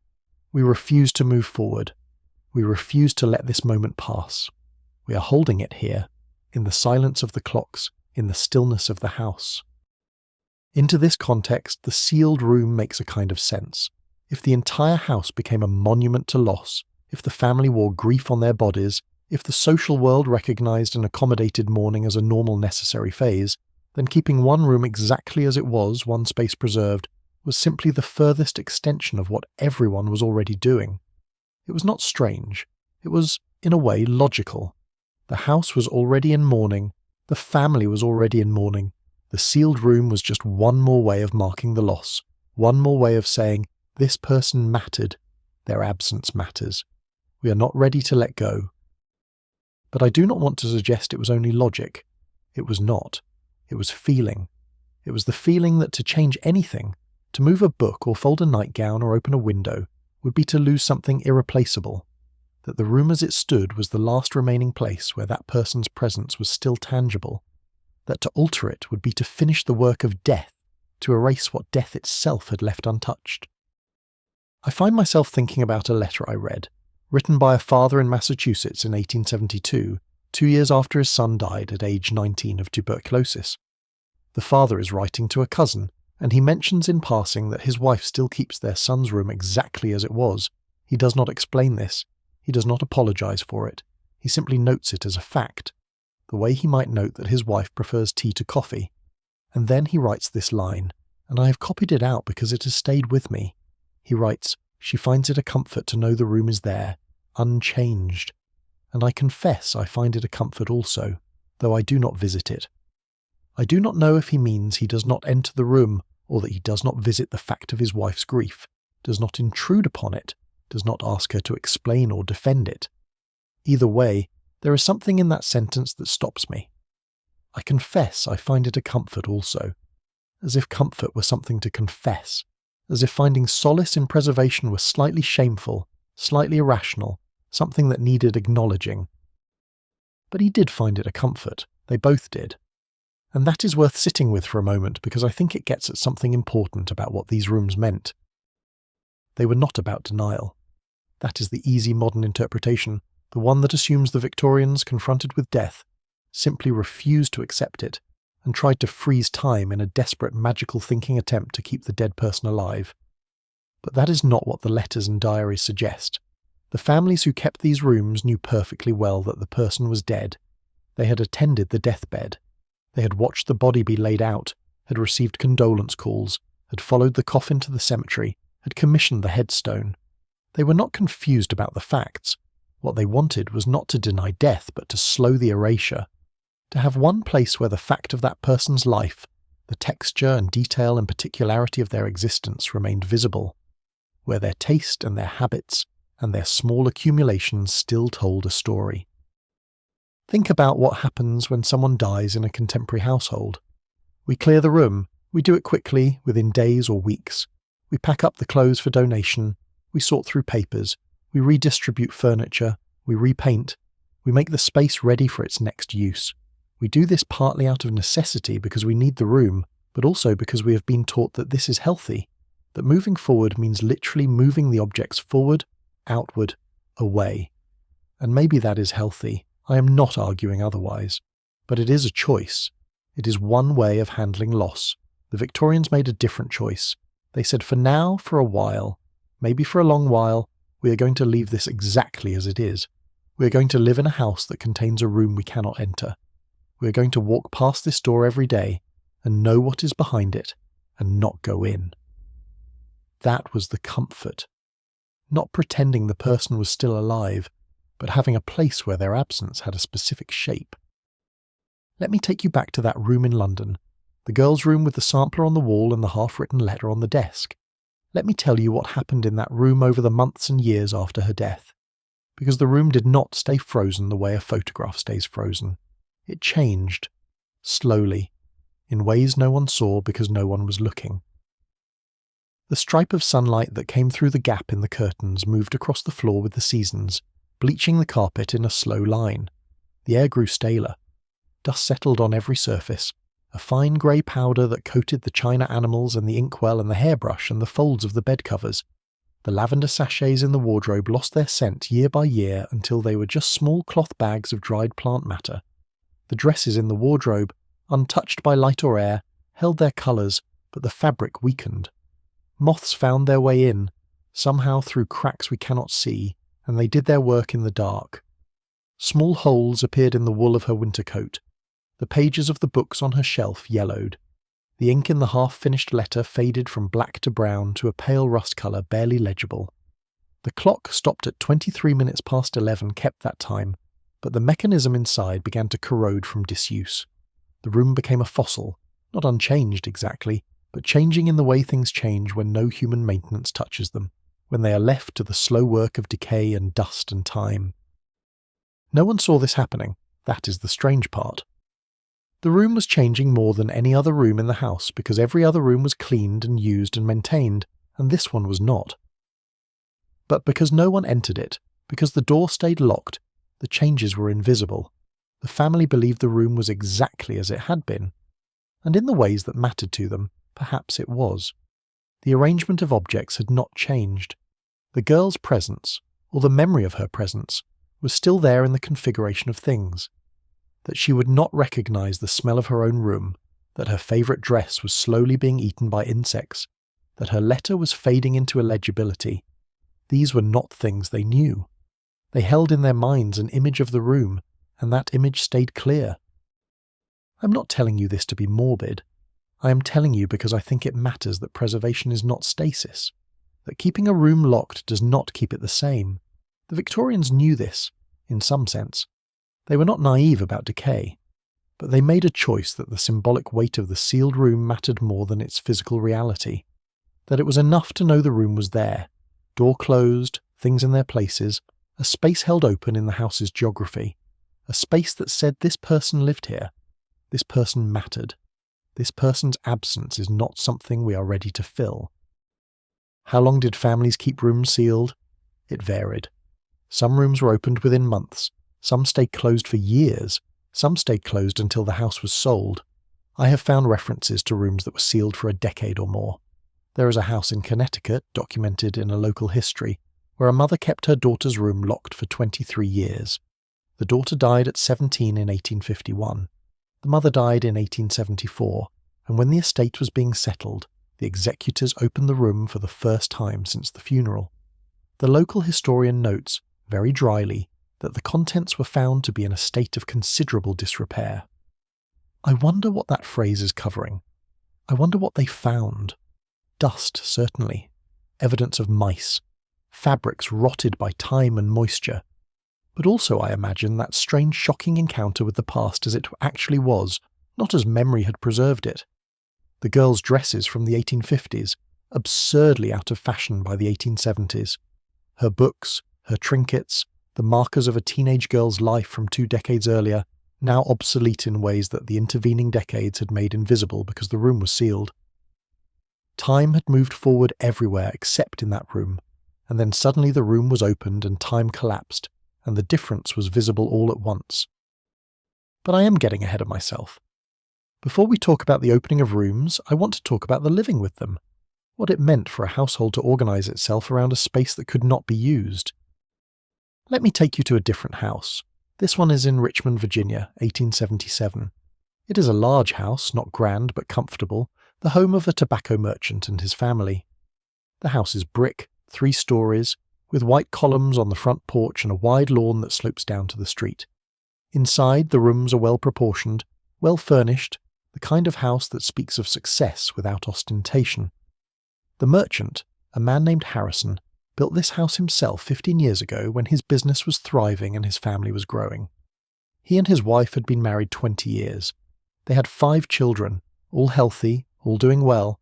we refuse to move forward. We refuse to let this moment pass. We are holding it here, in the silence of the clocks, in the stillness of the house. Into this context, the sealed room makes a kind of sense. If the entire house became a monument to loss, if the family wore grief on their bodies, if the social world recognized and accommodated mourning as a normal necessary phase, then keeping one room exactly as it was, one space preserved, was simply the furthest extension of what everyone was already doing. It was not strange. It was, in a way, logical. The house was already in mourning. The family was already in mourning. The sealed room was just one more way of marking the loss, one more way of saying, this person mattered. Their absence matters. We are not ready to let go. But I do not want to suggest it was only logic. It was not. It was feeling. It was the feeling that to change anything, to move a book or fold a nightgown or open a window, would be to lose something irreplaceable, that the room as it stood was the last remaining place where that person's presence was still tangible, that to alter it would be to finish the work of death, to erase what death itself had left untouched. I find myself thinking about a letter I read, written by a father in Massachusetts in 1872, 2 years after his son died at age 19 of tuberculosis. The father is writing to a cousin, and he mentions in passing that his wife still keeps their son's room exactly as it was. He does not explain this. He does not apologize for it. He simply notes it as a fact, the way he might note that his wife prefers tea to coffee. And then he writes this line, and I have copied it out because it has stayed with me. He writes, she finds it a comfort to know the room is there, unchanged. And I confess I find it a comfort also, though I do not visit it. I do not know if he means he does not enter the room, or that he does not visit the fact of his wife's grief, does not intrude upon it, does not ask her to explain or defend it. Either way, there is something in that sentence that stops me. I confess I find it a comfort also, as if comfort were something to confess, as if finding solace in preservation was slightly shameful, slightly irrational, something that needed acknowledging. But he did find it a comfort. They both did. And that is worth sitting with for a moment because I think it gets at something important about what these rooms meant. They were not about denial. That is the easy modern interpretation. the one that assumes the Victorians, confronted with death, simply refused to accept it and tried to freeze time in a desperate magical thinking attempt to keep the dead person alive. But that is not what the letters and diaries suggest. The families who kept these rooms knew perfectly well that the person was dead. They had attended the deathbed. They had watched the body be laid out, had received condolence calls, had followed the coffin to the cemetery, had commissioned the headstone. They were not confused about the facts. What they wanted was not to deny death, but to slow the erasure. To have one place where the fact of that person's life, the texture and detail and particularity of their existence remained visible, where their taste and their habits and their small accumulations still told a story. Think about what happens when someone dies in a contemporary household. We clear the room. We do it quickly, within days or weeks. We pack up the clothes for donation. We sort through papers. We redistribute furniture. We repaint. We make the space ready for its next use. We do this partly out of necessity because we need the room, but also because we have been taught that this is healthy, that moving forward means literally moving the objects forward, outward, away. And maybe that is healthy. I am not arguing otherwise. But it is a choice. It is one way of handling loss. The Victorians made a different choice. They said, for now, for a while, maybe for a long while, we are going to leave this exactly as it is. We are going to live in a house that contains a room we cannot enter. We are going to walk past this door every day and know what is behind it and not go in. That was the comfort. Not pretending the person was still alive, but having a place where their absence had a specific shape. Let me take you back to that room in London, the girl's room with the sampler on the wall and the half-written letter on the desk. Let me tell you what happened in that room over the months and years after her death. Because the room did not stay frozen the way a photograph stays frozen. It changed, slowly, in ways no one saw because no one was looking. The stripe of sunlight that came through the gap in the curtains moved across the floor with the seasons, bleaching the carpet in a slow line. The air grew staler. Dust settled on every surface, a fine grey powder that coated the china animals and the inkwell and the hairbrush and the folds of the bed covers. The lavender sachets in the wardrobe lost their scent year by year until they were just small cloth bags of dried plant matter. The dresses in the wardrobe, untouched by light or air, held their colours, but the fabric weakened. Moths found their way in, somehow through cracks we cannot see, and they did their work in the dark. Small holes appeared in the wool of her winter coat. The pages of the books on her shelf yellowed. The ink in the half-finished letter faded from black to brown to a pale rust colour barely legible. The clock stopped at 23 minutes past 11 kept that time, but the mechanism inside began to corrode from disuse. The room became a fossil, not unchanged exactly, but changing in the way things change when no human maintenance touches them, when they are left to the slow work of decay and dust and time. No one saw this happening. That is the strange part. The room was changing more than any other room in the house because every other room was cleaned and used and maintained, and this one was not. But because no one entered it, because the door stayed locked, the changes were invisible. The family believed the room was exactly as it had been. And in the ways that mattered to them, perhaps it was. The arrangement of objects had not changed. The girl's presence, or the memory of her presence, was still there in the configuration of things. That she would not recognize the smell of her own room, that her favourite dress was slowly being eaten by insects, that her letter was fading into illegibility. These were not things they knew. They held in their minds an image of the room, and that image stayed clear. I'm not telling you this to be morbid. I am telling you because I think it matters that preservation is not stasis, that keeping a room locked does not keep it the same. The Victorians knew this, in some sense. They were not naive about decay, but they made a choice that the symbolic weight of the sealed room mattered more than its physical reality, that it was enough to know the room was there, door closed, things in their places, a space held open in the house's geography, a space that said this person lived here, this person mattered, this person's absence is not something we are ready to fill. How long did families keep rooms sealed? It varied. Some rooms were opened within months, some stayed closed for years, some stayed closed until the house was sold. I have found references to rooms that were sealed for a decade or more. There is a house in Connecticut, documented in a local history, where a mother kept her daughter's room locked for 23 years. The daughter died at 17 in 1851. The mother died in 1874, and when the estate was being settled, the executors opened the room for the first time since the funeral. The local historian notes, very dryly, that the contents were found to be in a state of considerable disrepair. I wonder what that phrase is covering. I wonder what they found. Dust, certainly. Evidence of mice. Fabrics rotted by time and moisture. But also, I imagine, that strange shocking encounter with the past as it actually was, not as memory had preserved it. The girls' dresses from the 1850s, absurdly out of fashion by the 1870s. Her books, her trinkets, the markers of a teenage girl's life from 2 decades earlier, now obsolete in ways that the intervening decades had made invisible because the room was sealed. Time had moved forward everywhere except in that room, and then suddenly the room was opened and time collapsed, and the difference was visible all at once. But I am getting ahead of myself. Before we talk about the opening of rooms, I want to talk about the living with them, what it meant for a household to organise itself around a space that could not be used. Let me take you to a different house. This one is in Richmond, Virginia, 1877. It is a large house, not grand but comfortable, the home of a tobacco merchant and his family. The house is brick, 3 stories, with white columns on the front porch and a wide lawn that slopes down to the street. Inside, the rooms are well proportioned, well furnished, the kind of house that speaks of success without ostentation. The merchant, a man named Harrison, built this house himself 15 years ago when his business was thriving and his family was growing. He and his wife had been married 20 years. They had 5 children, all healthy, all doing well,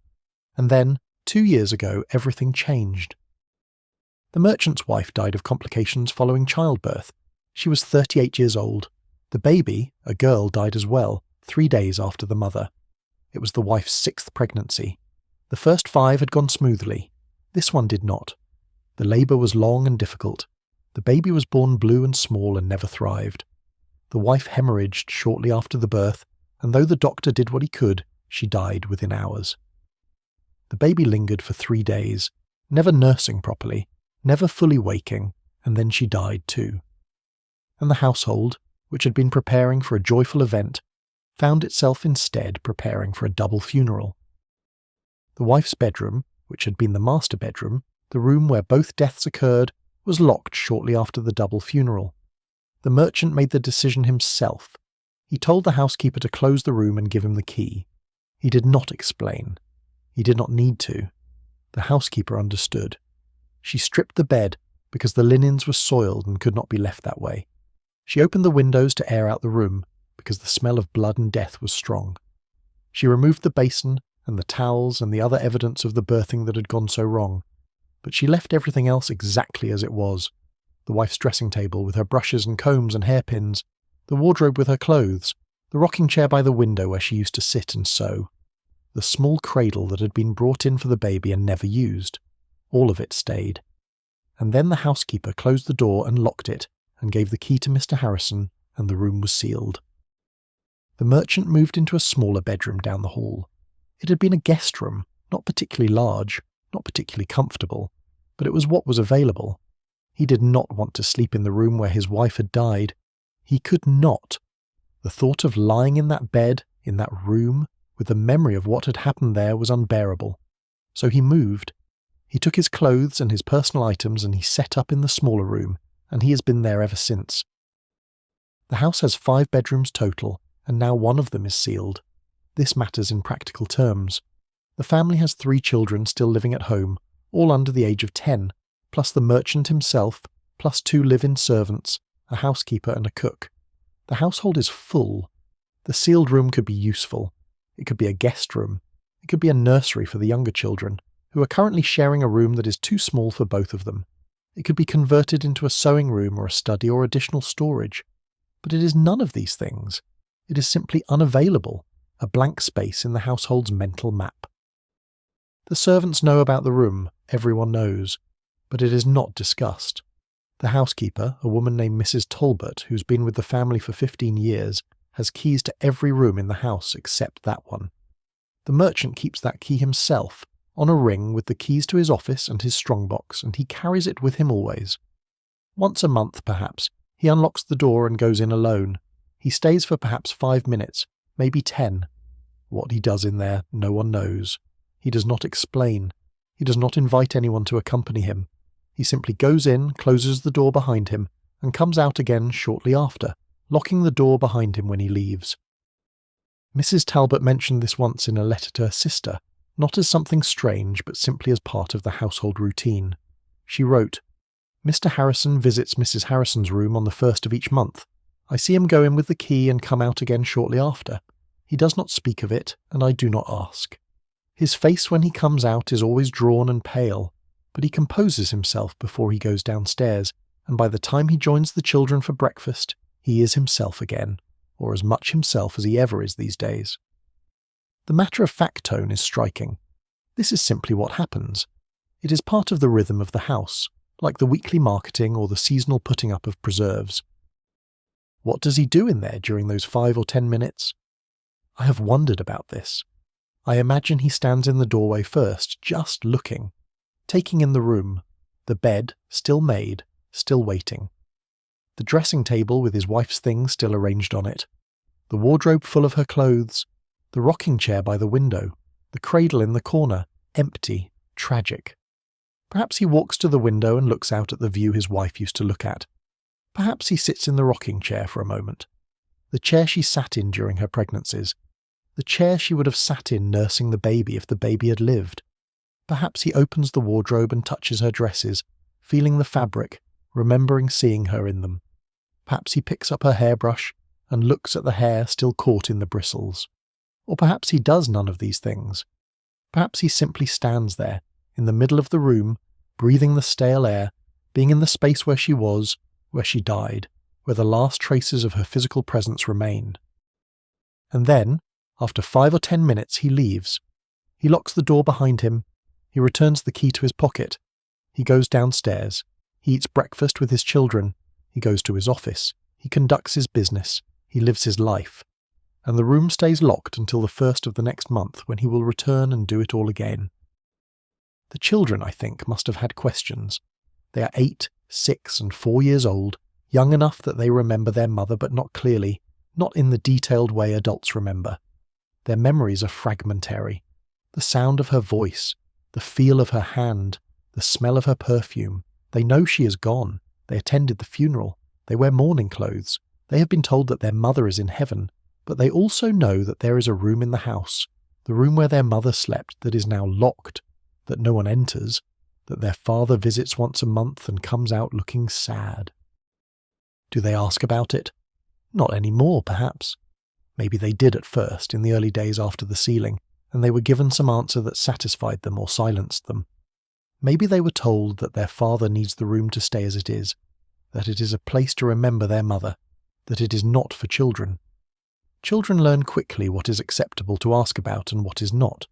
and then, 2 years ago, everything changed. The merchant's wife died of complications following childbirth. She was 38 years old. The baby, a girl, died as well, 3 days after the mother. It was the wife's 6th pregnancy. The first 5 had gone smoothly. This one did not. The labour was long and difficult. The baby was born blue and small and never thrived. The wife hemorrhaged shortly after the birth, and though the doctor did what he could, she died within hours. The baby lingered for 3 days, never nursing properly, never fully waking, and then she died too. And the household, which had been preparing for a joyful event, found itself instead preparing for a double funeral. The wife's bedroom, which had been the master bedroom, the room where both deaths occurred, was locked shortly after the double funeral. The merchant made the decision himself. He told the housekeeper to close the room and give him the key. He did not explain. He did not need to. The housekeeper understood. She stripped the bed because the linens were soiled and could not be left that way. She opened the windows to air out the room because the smell of blood and death was strong. She removed the basin and the towels and the other evidence of the birthing that had gone so wrong. But she left everything else exactly as it was. The wife's dressing table with her brushes and combs and hairpins, the wardrobe with her clothes, the rocking chair by the window where she used to sit and sew, the small cradle that had been brought in for the baby and never used. All of it stayed. And then the housekeeper closed the door and locked it and gave the key to Mr. Harrison, and the room was sealed. The merchant moved into a smaller bedroom down the hall. It had been a guest room, not particularly large, not particularly comfortable, but it was what was available. He did not want to sleep in the room where his wife had died. He could not. The thought of lying in that bed, in that room, with the memory of what had happened there was unbearable. So he moved. He took his clothes and his personal items and he set up in the smaller room, and he has been there ever since. The house has 5 bedrooms total, and now one of them is sealed. This matters in practical terms. The family has 3 children still living at home, all under the age of 10, plus the merchant himself, plus 2 live-in servants, a housekeeper and a cook. The household is full. The sealed room could be useful. It could be a guest room. It could be a nursery for the younger children, who are currently sharing a room that is too small for both of them. It could be converted into a sewing room or a study or additional storage. But it is none of these things. It is simply unavailable, a blank space in the household's mental map. The servants know about the room, everyone knows, but it is not discussed. The housekeeper, a woman named Mrs. Talbot, who's been with the family for 15 years, has keys to every room in the house except that one. The merchant keeps that key himself, on a ring with the keys to his office and his strongbox, and he carries it with him always. Once a month, perhaps, he unlocks the door and goes in alone. He stays for perhaps 5 minutes, maybe 10. What he does in there, no one knows. He does not explain. He does not invite anyone to accompany him. He simply goes in, closes the door behind him, and comes out again shortly after, locking the door behind him when he leaves. Mrs. Talbot mentioned this once in a letter to her sister, not as something strange, but simply as part of the household routine. She wrote, "Mr. Harrison visits Mrs. Harrison's room on the 1st of each month. I see him go in with the key and come out again shortly after. He does not speak of it, and I do not ask. His face when he comes out is always drawn and pale, but he composes himself before he goes downstairs, and by the time he joins the children for breakfast, he is himself again, or as much himself as he ever is these days." The matter-of-fact tone is striking. This is simply what happens. It is part of the rhythm of the house, like the weekly marketing or the seasonal putting up of preserves. What does he do in there during those 5 or 10 minutes? I have wondered about this. I imagine he stands in the doorway first, just looking, taking in the room, the bed, still made, still waiting. The dressing table with his wife's things still arranged on it, the wardrobe full of her clothes, the rocking chair by the window, the cradle in the corner, empty, tragic. Perhaps he walks to the window and looks out at the view his wife used to look at. Perhaps he sits in the rocking chair for a moment. The chair she sat in during her pregnancies. The chair she would have sat in nursing the baby if the baby had lived. Perhaps he opens the wardrobe and touches her dresses, feeling the fabric, remembering seeing her in them. Perhaps he picks up her hairbrush and looks at the hair still caught in the bristles. Or perhaps he does none of these things. Perhaps he simply stands there, in the middle of the room, breathing the stale air, being in the space where she was, where she died, where the last traces of her physical presence remained. And then, after 5 or 10 minutes, he leaves. He locks the door behind him. He returns the key to his pocket. He goes downstairs. He eats breakfast with his children. He goes to his office. He conducts his business. He lives his life. And the room stays locked until the 1st of the next month, when he will return and do it all again. The children, I think, must have had questions. They are 8, 6, and 4 years old, young enough that they remember their mother, but not clearly, not in the detailed way adults remember. Their memories are fragmentary. The sound of her voice, the feel of her hand, the smell of her perfume. They know she is gone. They attended the funeral. They wear mourning clothes. They have been told that their mother is in heaven. But they also know that there is a room in the house, the room where their mother slept, that is now locked, that no one enters, that their father visits once a month and comes out looking sad. Do they ask about it? Not any more, perhaps. Maybe they did at first, in the early days after the sealing, and they were given some answer that satisfied them or silenced them. Maybe they were told that their father needs the room to stay as it is, that it is a place to remember their mother, that it is not for children. Children learn quickly what is acceptable to ask about and what is not.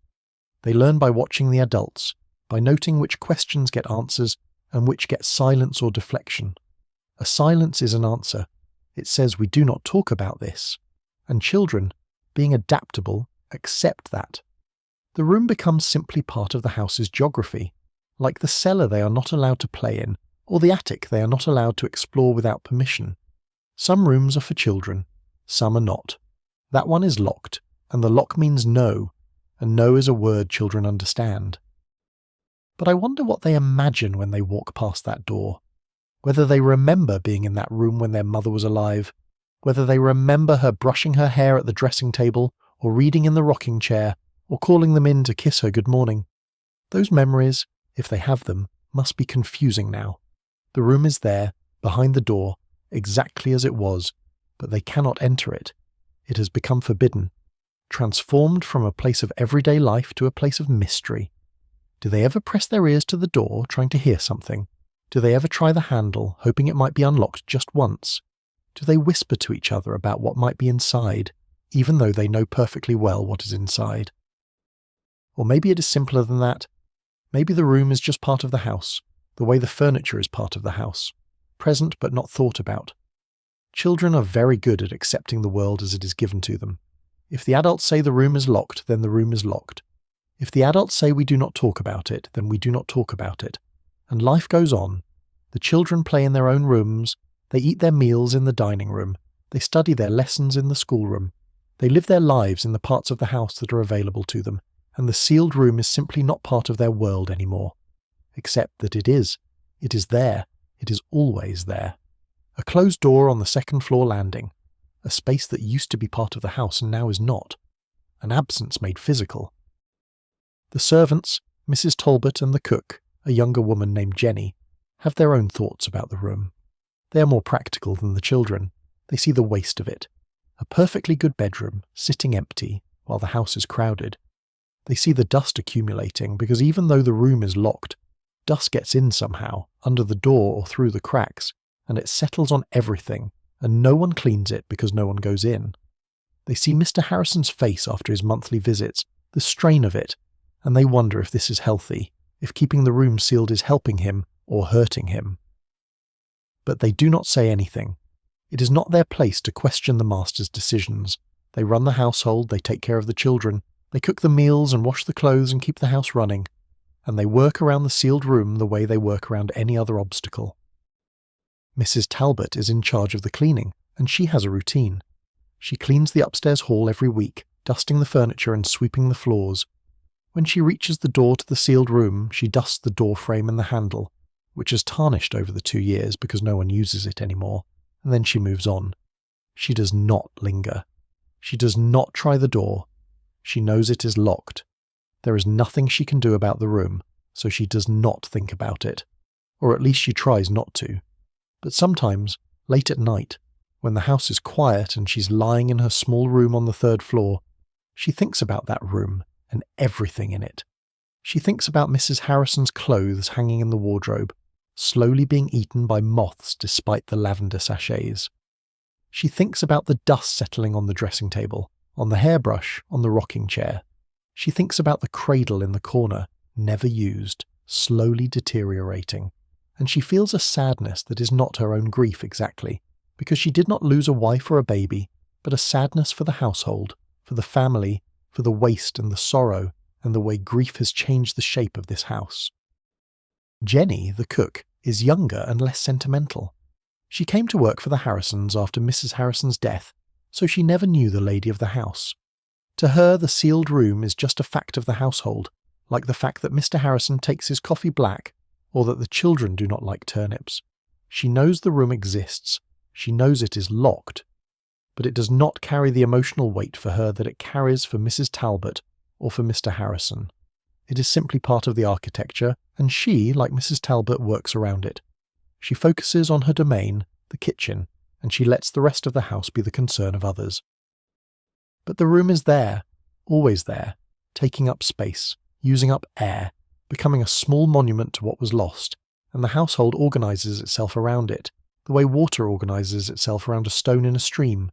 They learn by watching the adults, by noting which questions get answers and which get silence or deflection. A silence is an answer. It says we do not talk about this. And children, being adaptable, accept that. The room becomes simply part of the house's geography. Like the cellar they are not allowed to play in, or the attic they are not allowed to explore without permission. Some rooms are for children, some are not. That one is locked, and the lock means no, and no is a word children understand. But I wonder what they imagine when they walk past that door. Whether they remember being in that room when their mother was alive, whether they remember her brushing her hair at the dressing table, or reading in the rocking chair, or calling them in to kiss her good morning. Those memories, if they have them, must be confusing now. The room is there, behind the door, exactly as it was, but they cannot enter it. It has become forbidden, transformed from a place of everyday life to a place of mystery. Do they ever press their ears to the door, trying to hear something? Do they ever try the handle, hoping it might be unlocked just once? Do they whisper to each other about what might be inside, even though they know perfectly well what is inside? Or maybe it is simpler than that. Maybe the room is just part of the house, the way the furniture is part of the house, present but not thought about. Children are very good at accepting the world as it is given to them. If the adults say the room is locked, then the room is locked. If the adults say we do not talk about it, then we do not talk about it. And life goes on. The children play in their own rooms, they eat their meals in the dining room, they study their lessons in the schoolroom, they live their lives in the parts of the house that are available to them, and the sealed room is simply not part of their world anymore. Except that it is. It is there. It is always there. A closed door on the second-floor landing. A space that used to be part of the house and now is not. An absence made physical. The servants, Mrs. Talbot and the cook, a younger woman named Jenny, have their own thoughts about the room. They are more practical than the children. They see the waste of it. A perfectly good bedroom, sitting empty, while the house is crowded. They see the dust accumulating because even though the room is locked, dust gets in somehow, under the door or through the cracks, and it settles on everything, and no one cleans it because no one goes in. They see Mr. Harrison's face after his monthly visits, the strain of it, and they wonder if this is healthy, if keeping the room sealed is helping him or hurting him. But they do not say anything. It is not their place to question the master's decisions. They run the household, they take care of the children, they cook the meals and wash the clothes and keep the house running, and they work around the sealed room the way they work around any other obstacle. Mrs. Talbot is in charge of the cleaning, and she has a routine. She cleans the upstairs hall every week, dusting the furniture and sweeping the floors. When she reaches the door to the sealed room, she dusts the door frame and the handle, which has tarnished over the 2 years because no one uses it anymore, and then she moves on. She does not linger. She does not try the door. She knows it is locked. There is nothing she can do about the room, so she does not think about it, or at least she tries not to. But sometimes, late at night, when the house is quiet and she's lying in her small room on the 3rd floor, she thinks about that room and everything in it. She thinks about Mrs. Harrison's clothes hanging in the wardrobe, slowly being eaten by moths despite the lavender sachets. She thinks about the dust settling on the dressing table, on the hairbrush, on the rocking chair. She thinks about the cradle in the corner, never used, slowly deteriorating. And she feels a sadness that is not her own grief exactly, because she did not lose a wife or a baby, but a sadness for the household, for the family, for the waste and the sorrow, and the way grief has changed the shape of this house. Jenny, the cook, is younger and less sentimental. She came to work for the Harrisons after Mrs. Harrison's death, so she never knew the lady of the house. To her, the sealed room is just a fact of the household, like the fact that Mr. Harrison takes his coffee black, or that the children do not like turnips. She knows the room exists. She knows it is locked. But it does not carry the emotional weight for her that it carries for Mrs. Talbot or for Mr. Harrison. It is simply part of the architecture, and she, like Mrs. Talbot, works around it. She focuses on her domain, the kitchen, and she lets the rest of the house be the concern of others. But the room is there, always there, taking up space, using up air, becoming a small monument to what was lost, and the household organises itself around it, the way water organises itself around a stone in a stream.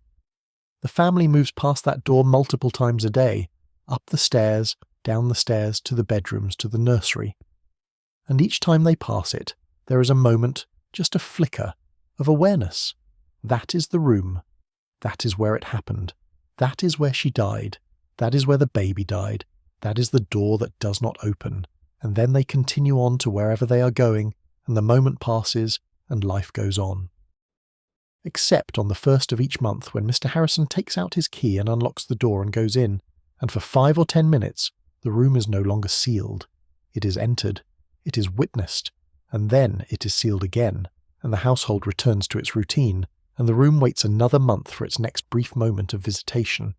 The family moves past that door multiple times a day, up the stairs, down the stairs, to the bedrooms, to the nursery. And each time they pass it, there is a moment, just a flicker, of awareness. That is the room. That is where it happened. That is where she died. That is where the baby died. That is the door that does not open. And then they continue on to wherever they are going, and the moment passes, and life goes on. Except on the 1st of each month when Mr. Harrison takes out his key and unlocks the door and goes in, and for 5 or 10 minutes, the room is no longer sealed. It is entered. It is witnessed. And then it is sealed again, and the household returns to its routine, and the room waits another month for its next brief moment of visitation.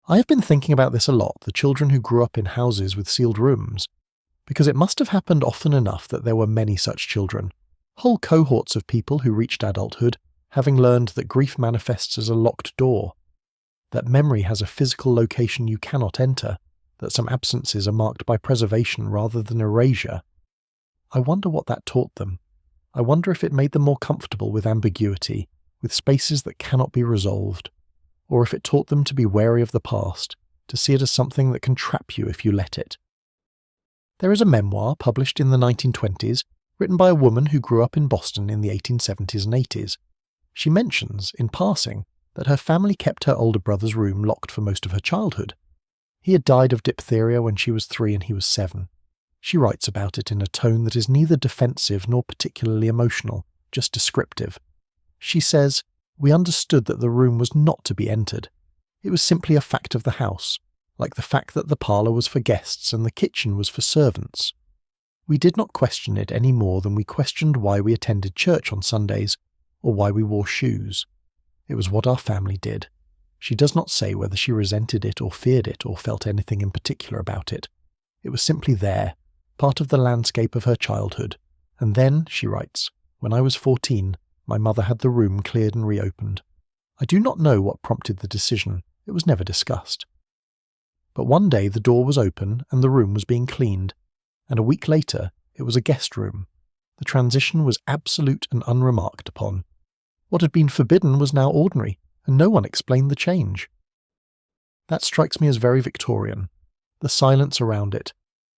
I have been thinking about this a lot, the children who grew up in houses with sealed rooms, because it must have happened often enough that there were many such children, whole cohorts of people who reached adulthood, having learned that grief manifests as a locked door, that memory has a physical location you cannot enter, that some absences are marked by preservation rather than erasure. I wonder what that taught them. I wonder if it made them more comfortable with ambiguity, with spaces that cannot be resolved, or if it taught them to be wary of the past, to see it as something that can trap you if you let it. There is a memoir published in the 1920s, written by a woman who grew up in Boston in the 1870s and 80s. She mentions, in passing, that her family kept her older brother's room locked for most of her childhood. He had died of diphtheria when she was 3 and he was 7. She writes about it in a tone that is neither defensive nor particularly emotional, just descriptive. She says, "We understood that the room was not to be entered. It was simply a fact of the house, like the fact that the parlour was for guests and the kitchen was for servants. We did not question it any more than we questioned why we attended church on Sundays or why we wore shoes. It was what our family did." She does not say whether she resented it or feared it or felt anything in particular about it. It was simply there, part of the landscape of her childhood. And then, she writes, "When I was 14, my mother had the room cleared and reopened. I do not know what prompted the decision. It was never discussed. But one day the door was open and the room was being cleaned, and a week later it was a guest room. The transition was absolute and unremarked upon. What had been forbidden was now ordinary, and no one explained the change. That strikes me as very Victorian. The silence around it,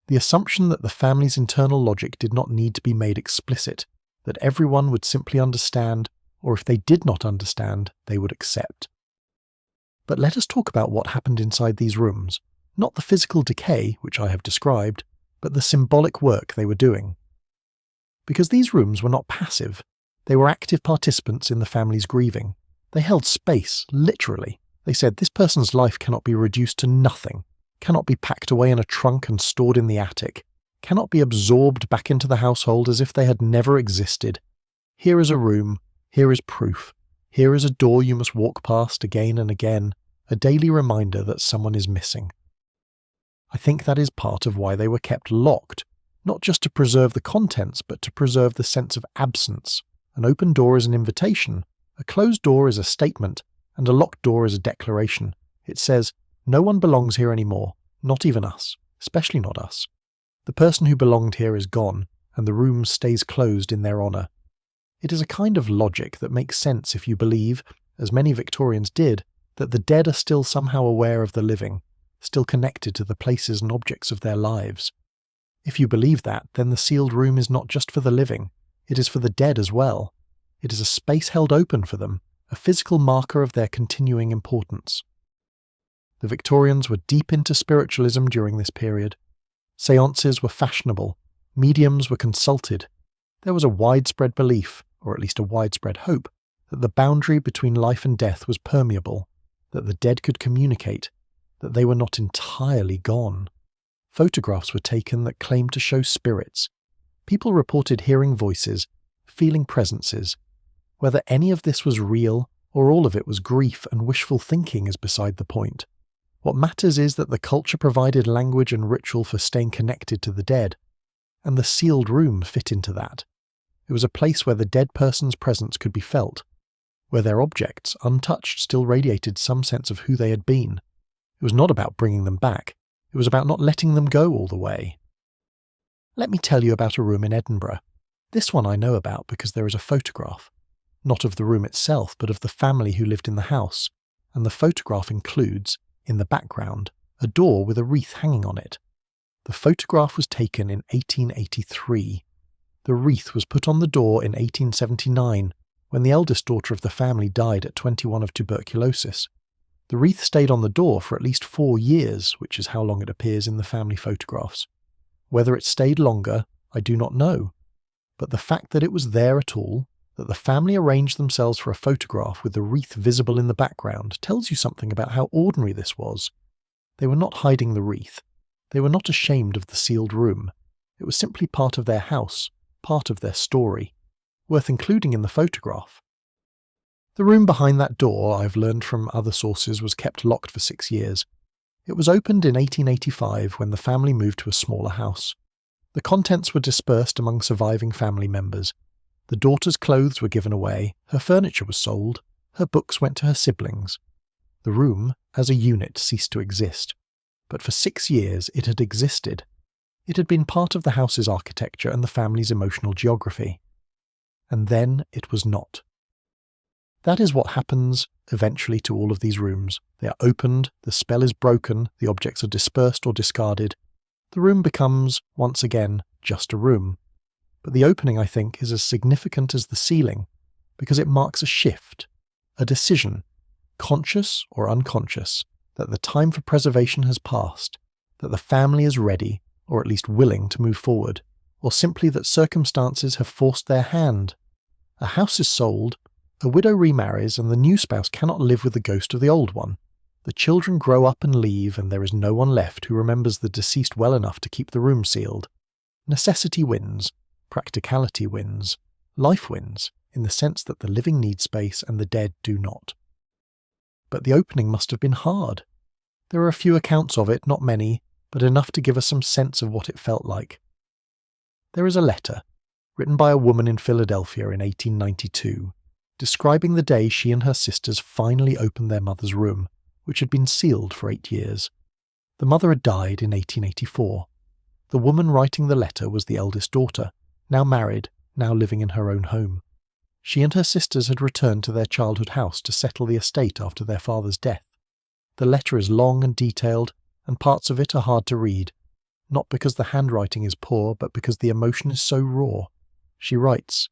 the assumption that the family's internal logic did not need to be made explicit, that everyone would simply understand, or if they did not understand, they would accept. But let us talk about what happened inside these rooms, not the physical decay, which I have described, but the symbolic work they were doing. Because these rooms were not passive, they were active participants in the family's grieving. They held space, literally. They said this person's life cannot be reduced to nothing, cannot be packed away in a trunk and stored in the attic, cannot be absorbed back into the household as if they had never existed. Here is a room, here is proof, here is a door you must walk past again and again, a daily reminder that someone is missing. I think that is part of why they were kept locked, not just to preserve the contents, but to preserve the sense of absence. An open door is an invitation, a closed door is a statement, and a locked door is a declaration. It says, no one belongs here anymore, not even us, especially not us. The person who belonged here is gone, and the room stays closed in their honour. It is a kind of logic that makes sense if you believe, as many Victorians did, that the dead are still somehow aware of the living, still connected to the places and objects of their lives. If you believe that, then the sealed room is not just for the living, it is for the dead as well. It is a space held open for them, a physical marker of their continuing importance. The Victorians were deep into spiritualism during this period. Seances were fashionable, mediums were consulted. There was a widespread belief, or at least a widespread hope, that the boundary between life and death was permeable, that the dead could communicate, that they were not entirely gone. Photographs were taken that claimed to show spirits. People reported hearing voices, feeling presences. Whether any of this was real, or all of it was grief and wishful thinking is beside the point. What matters is that the culture provided language and ritual for staying connected to the dead, and the sealed room fit into that. It was a place where the dead person's presence could be felt, where their objects, untouched, still radiated some sense of who they had been. It was not about bringing them back, it was about not letting them go all the way. Let me tell you about a room in Edinburgh. This one I know about because there is a photograph. Not of the room itself, but of the family who lived in the house, and the photograph includes, in the background, a door with a wreath hanging on it. The photograph was taken in 1883. The wreath was put on the door in 1879, when the eldest daughter of the family died at 21 of tuberculosis. The wreath stayed on the door for at least 4 years, which is how long it appears in the family photographs. Whether it stayed longer, I do not know. But the fact that it was there at all, that the family arranged themselves for a photograph with the wreath visible in the background, tells you something about how ordinary this was. They were not hiding the wreath. They were not ashamed of the sealed room. It was simply part of their house, part of their story, worth including in the photograph. The room behind that door, I've learned from other sources, was kept locked for 6 years. It was opened in 1885 when the family moved to a smaller house. The contents were dispersed among surviving family members. The daughter's clothes were given away, her furniture was sold, her books went to her siblings. The room, as a unit, ceased to exist. But for 6 years it had existed. It had been part of the house's architecture and the family's emotional geography. And then it was not. That is what happens, eventually, to all of these rooms. They are opened, the spell is broken, the objects are dispersed or discarded. The room becomes, once again, just a room. But the opening, I think, is as significant as the sealing, because it marks a shift, a decision, conscious or unconscious, that the time for preservation has passed, that the family is ready, or at least willing to move forward, or simply that circumstances have forced their hand. A house is sold, a widow remarries, and the new spouse cannot live with the ghost of the old one. The children grow up and leave, and there is no one left who remembers the deceased well enough to keep the room sealed. Necessity wins, practicality wins, life wins, in the sense that the living need space and the dead do not. But the opening must have been hard. There are a few accounts of it, not many, but enough to give us some sense of what it felt like. There is a letter, written by a woman in Philadelphia in 1892, describing the day she and her sisters finally opened their mother's room, which had been sealed for 8 years. The mother had died in 1884. The woman writing the letter was the eldest daughter, now married, now living in her own home. She and her sisters had returned to their childhood house to settle the estate after their father's death. The letter is long and detailed, and parts of it are hard to read, not because the handwriting is poor, but because the emotion is so raw. She writes,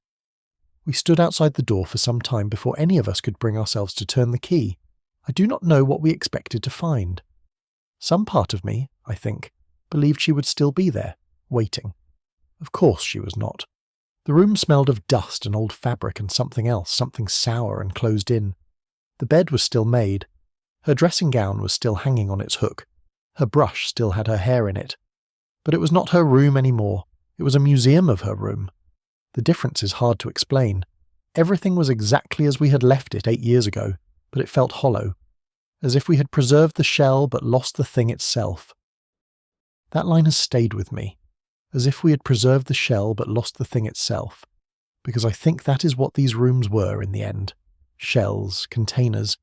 "We stood outside the door for some time before any of us could bring ourselves to turn the key. I do not know what we expected to find. Some part of me, I think, believed she would still be there, waiting. Of course she was not. The room smelled of dust and old fabric and something else, something sour and closed in. The bed was still made. Her dressing gown was still hanging on its hook. Her brush still had her hair in it. But it was not her room any more. It was a museum of her room. The difference is hard to explain. Everything was exactly as we had left it 8 years ago, but it felt hollow, as if we had preserved the shell but lost the thing itself. That line has stayed with me, as if we had preserved the shell but lost the thing itself, because I think that is what these rooms were in the end. Shells, containers.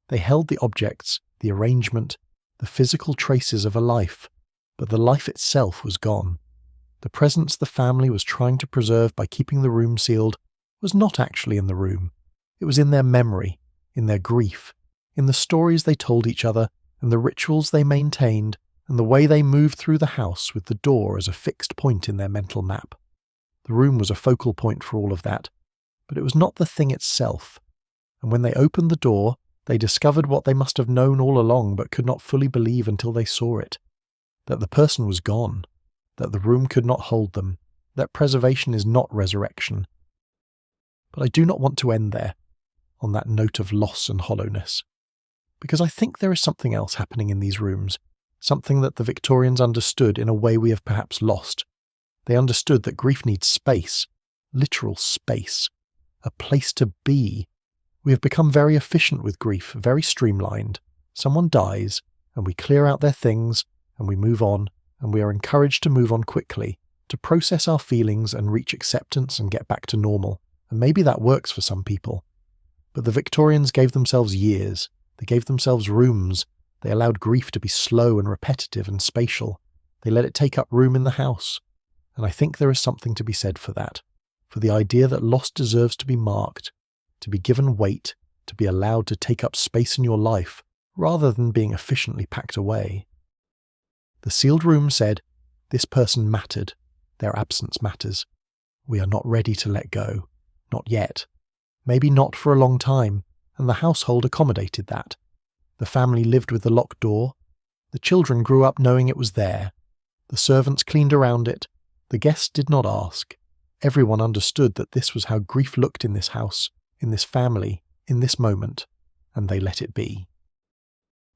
They held the objects, the arrangement, the physical traces of a life, but the life itself was gone. The presence the family was trying to preserve by keeping the room sealed was not actually in the room. It was in their memory, in their grief, in the stories they told each other, and the rituals they maintained, and the way they moved through the house with the door as a fixed point in their mental map. The room was a focal point for all of that, but it was not the thing itself. And when they opened the door, they discovered what they must have known all along but could not fully believe until they saw it. That the person was gone, that the room could not hold them, that preservation is not resurrection. But I do not want to end there, on that note of loss and hollowness, because I think there is something else happening in these rooms, something that the Victorians understood in a way we have perhaps lost. They understood that grief needs space, literal space, a place to be. We have become very efficient with grief, very streamlined. Someone dies, and we clear out their things, and we move on, and we are encouraged to move on quickly, to process our feelings and reach acceptance and get back to normal. And maybe that works for some people. But the Victorians gave themselves years, they gave themselves rooms, they allowed grief to be slow and repetitive and spatial. They let it take up room in the house. And I think there is something to be said for that, for the idea that loss deserves to be marked, to be given weight, to be allowed to take up space in your life, rather than being efficiently packed away. The sealed room said, this person mattered, their absence matters. We are not ready to let go, not yet. Maybe not for a long time, and the household accommodated that. The family lived with the locked door. The children grew up knowing it was there. The servants cleaned around it. The guests did not ask. Everyone understood that this was how grief looked in this house, in this family, in this moment, and they let it be.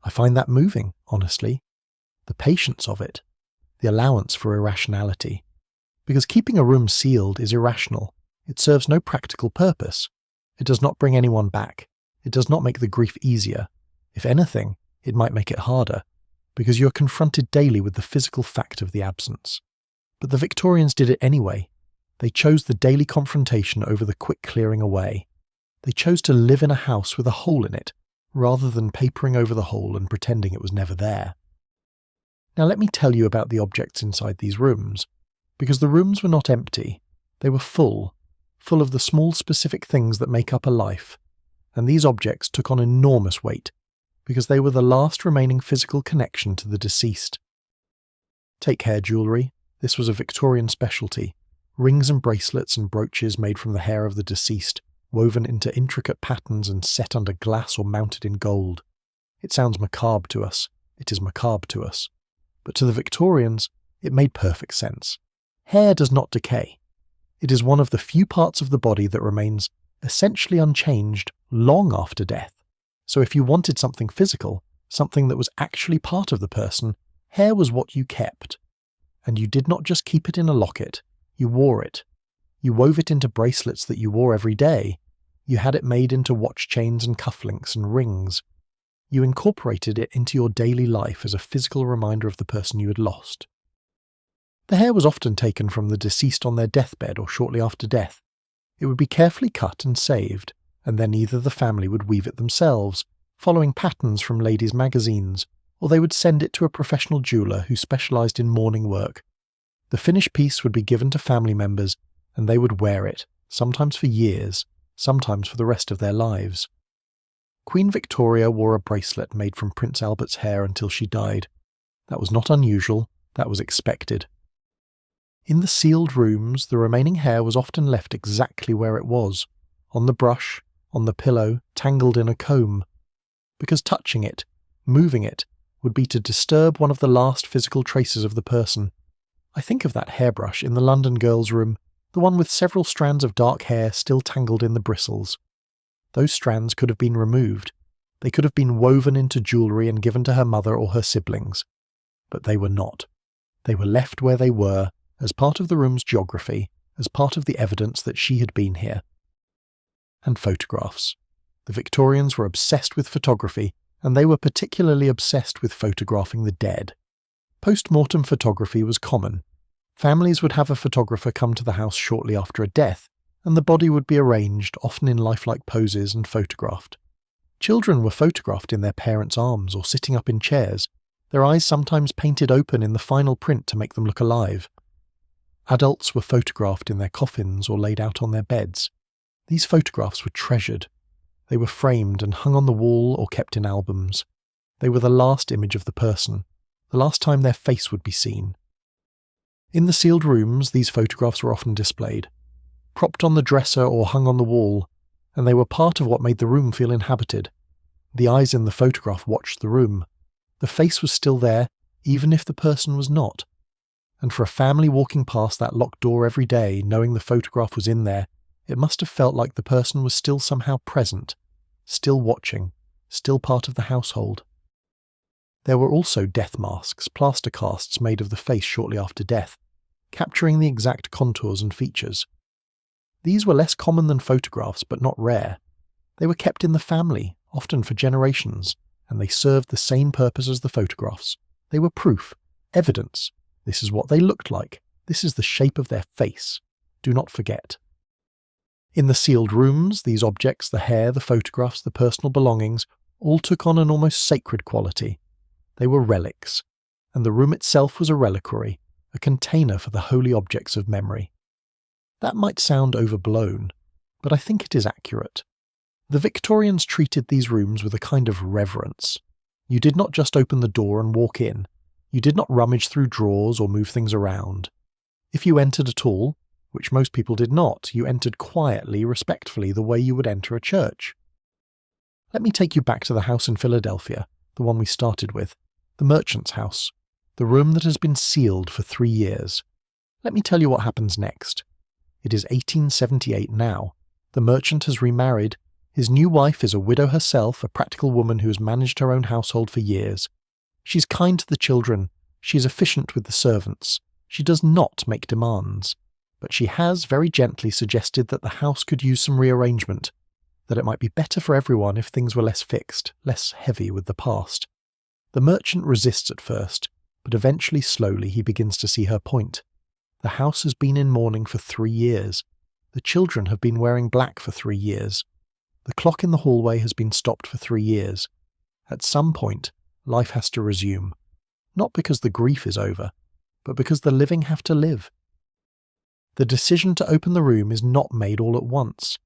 I find that moving, honestly. The patience of it, the allowance for irrationality. Because keeping a room sealed is irrational. It serves no practical purpose. It does not bring anyone back. It does not make the grief easier. If anything, it might make it harder, because you are confronted daily with the physical fact of the absence. But the Victorians did it anyway. They chose the daily confrontation over the quick clearing away. They chose to live in a house with a hole in it, rather than papering over the hole and pretending it was never there. Now let me tell you about the objects inside these rooms, because the rooms were not empty. They were full of the small specific things that make up a life, and these objects took on enormous weight, because they were the last remaining physical connection to the deceased. Take hair jewellery. This was a Victorian specialty. Rings and bracelets and brooches made from the hair of the deceased, woven into intricate patterns and set under glass or mounted in gold. It sounds macabre to us. It is macabre to us. But to the Victorians, it made perfect sense. Hair does not decay. It is one of the few parts of the body that remains essentially unchanged long after death. So if you wanted something physical, something that was actually part of the person, hair was what you kept. And you did not just keep it in a locket, you wore it. You wove it into bracelets that you wore every day. You had it made into watch chains and cufflinks and rings. You incorporated it into your daily life as a physical reminder of the person you had lost. The hair was often taken from the deceased on their deathbed or shortly after death. It would be carefully cut and saved, and then either the family would weave it themselves, following patterns from ladies' magazines, or they would send it to a professional jeweller who specialised in mourning work. The finished piece would be given to family members, and they would wear it, sometimes for years, sometimes for the rest of their lives. Queen Victoria wore a bracelet made from Prince Albert's hair until she died. That was not unusual, that was expected. In the sealed rooms, the remaining hair was often left exactly where it was, on the brush, on the pillow, tangled in a comb, because touching it, moving it, would be to disturb one of the last physical traces of the person. I think of that hairbrush in the London girls' room, the one with several strands of dark hair still tangled in the bristles. Those strands could have been removed. They could have been woven into jewellery and given to her mother or her siblings. But they were not. They were left where they were, as part of the room's geography, as part of the evidence that she had been here. And photographs. The Victorians were obsessed with photography, and they were particularly obsessed with photographing the dead. Post-mortem photography was common. Families would have a photographer come to the house shortly after a death, and the body would be arranged, often in lifelike poses, and photographed. Children were photographed in their parents' arms or sitting up in chairs, their eyes sometimes painted open in the final print to make them look alive. Adults were photographed in their coffins or laid out on their beds. These photographs were treasured. They were framed and hung on the wall or kept in albums. They were the last image of the person, the last time their face would be seen. In the sealed rooms, these photographs were often displayed, propped on the dresser or hung on the wall, and they were part of what made the room feel inhabited. The eyes in the photograph watched the room. The face was still there, even if the person was not. And for a family walking past that locked door every day, knowing the photograph was in there, it must have felt like the person was still somehow present, still watching, still part of the household. There were also death masks, plaster casts made of the face shortly after death, capturing the exact contours and features. These were less common than photographs, but not rare. They were kept in the family, often for generations, and they served the same purpose as the photographs. They were proof, evidence. This is what they looked like. This is the shape of their face. Do not forget. In the sealed rooms, these objects, the hair, the photographs, the personal belongings, all took on an almost sacred quality. They were relics, and the room itself was a reliquary, a container for the holy objects of memory. That might sound overblown, but I think it is accurate. The Victorians treated these rooms with a kind of reverence. You did not just open the door and walk in. You did not rummage through drawers or move things around. If you entered at all, which most people did not, you entered quietly, respectfully, the way you would enter a church. Let me take you back to the house in Philadelphia, the one we started with, the merchant's house, the room that has been sealed for 3 years. Let me tell you what happens next. It is 1878 now. The merchant has remarried. His new wife is a widow herself, a practical woman who has managed her own household for years. She's kind to the children. She is efficient with the servants. She does not make demands. But she has very gently suggested that the house could use some rearrangement, that it might be better for everyone if things were less fixed, less heavy with the past. The merchant resists at first, but eventually slowly he begins to see her point. The house has been in mourning for 3 years. The children have been wearing black for 3 years. The clock in the hallway has been stopped for 3 years. At some point, life has to resume. Not because the grief is over, but because the living have to live. The decision to open the room is not made all at once.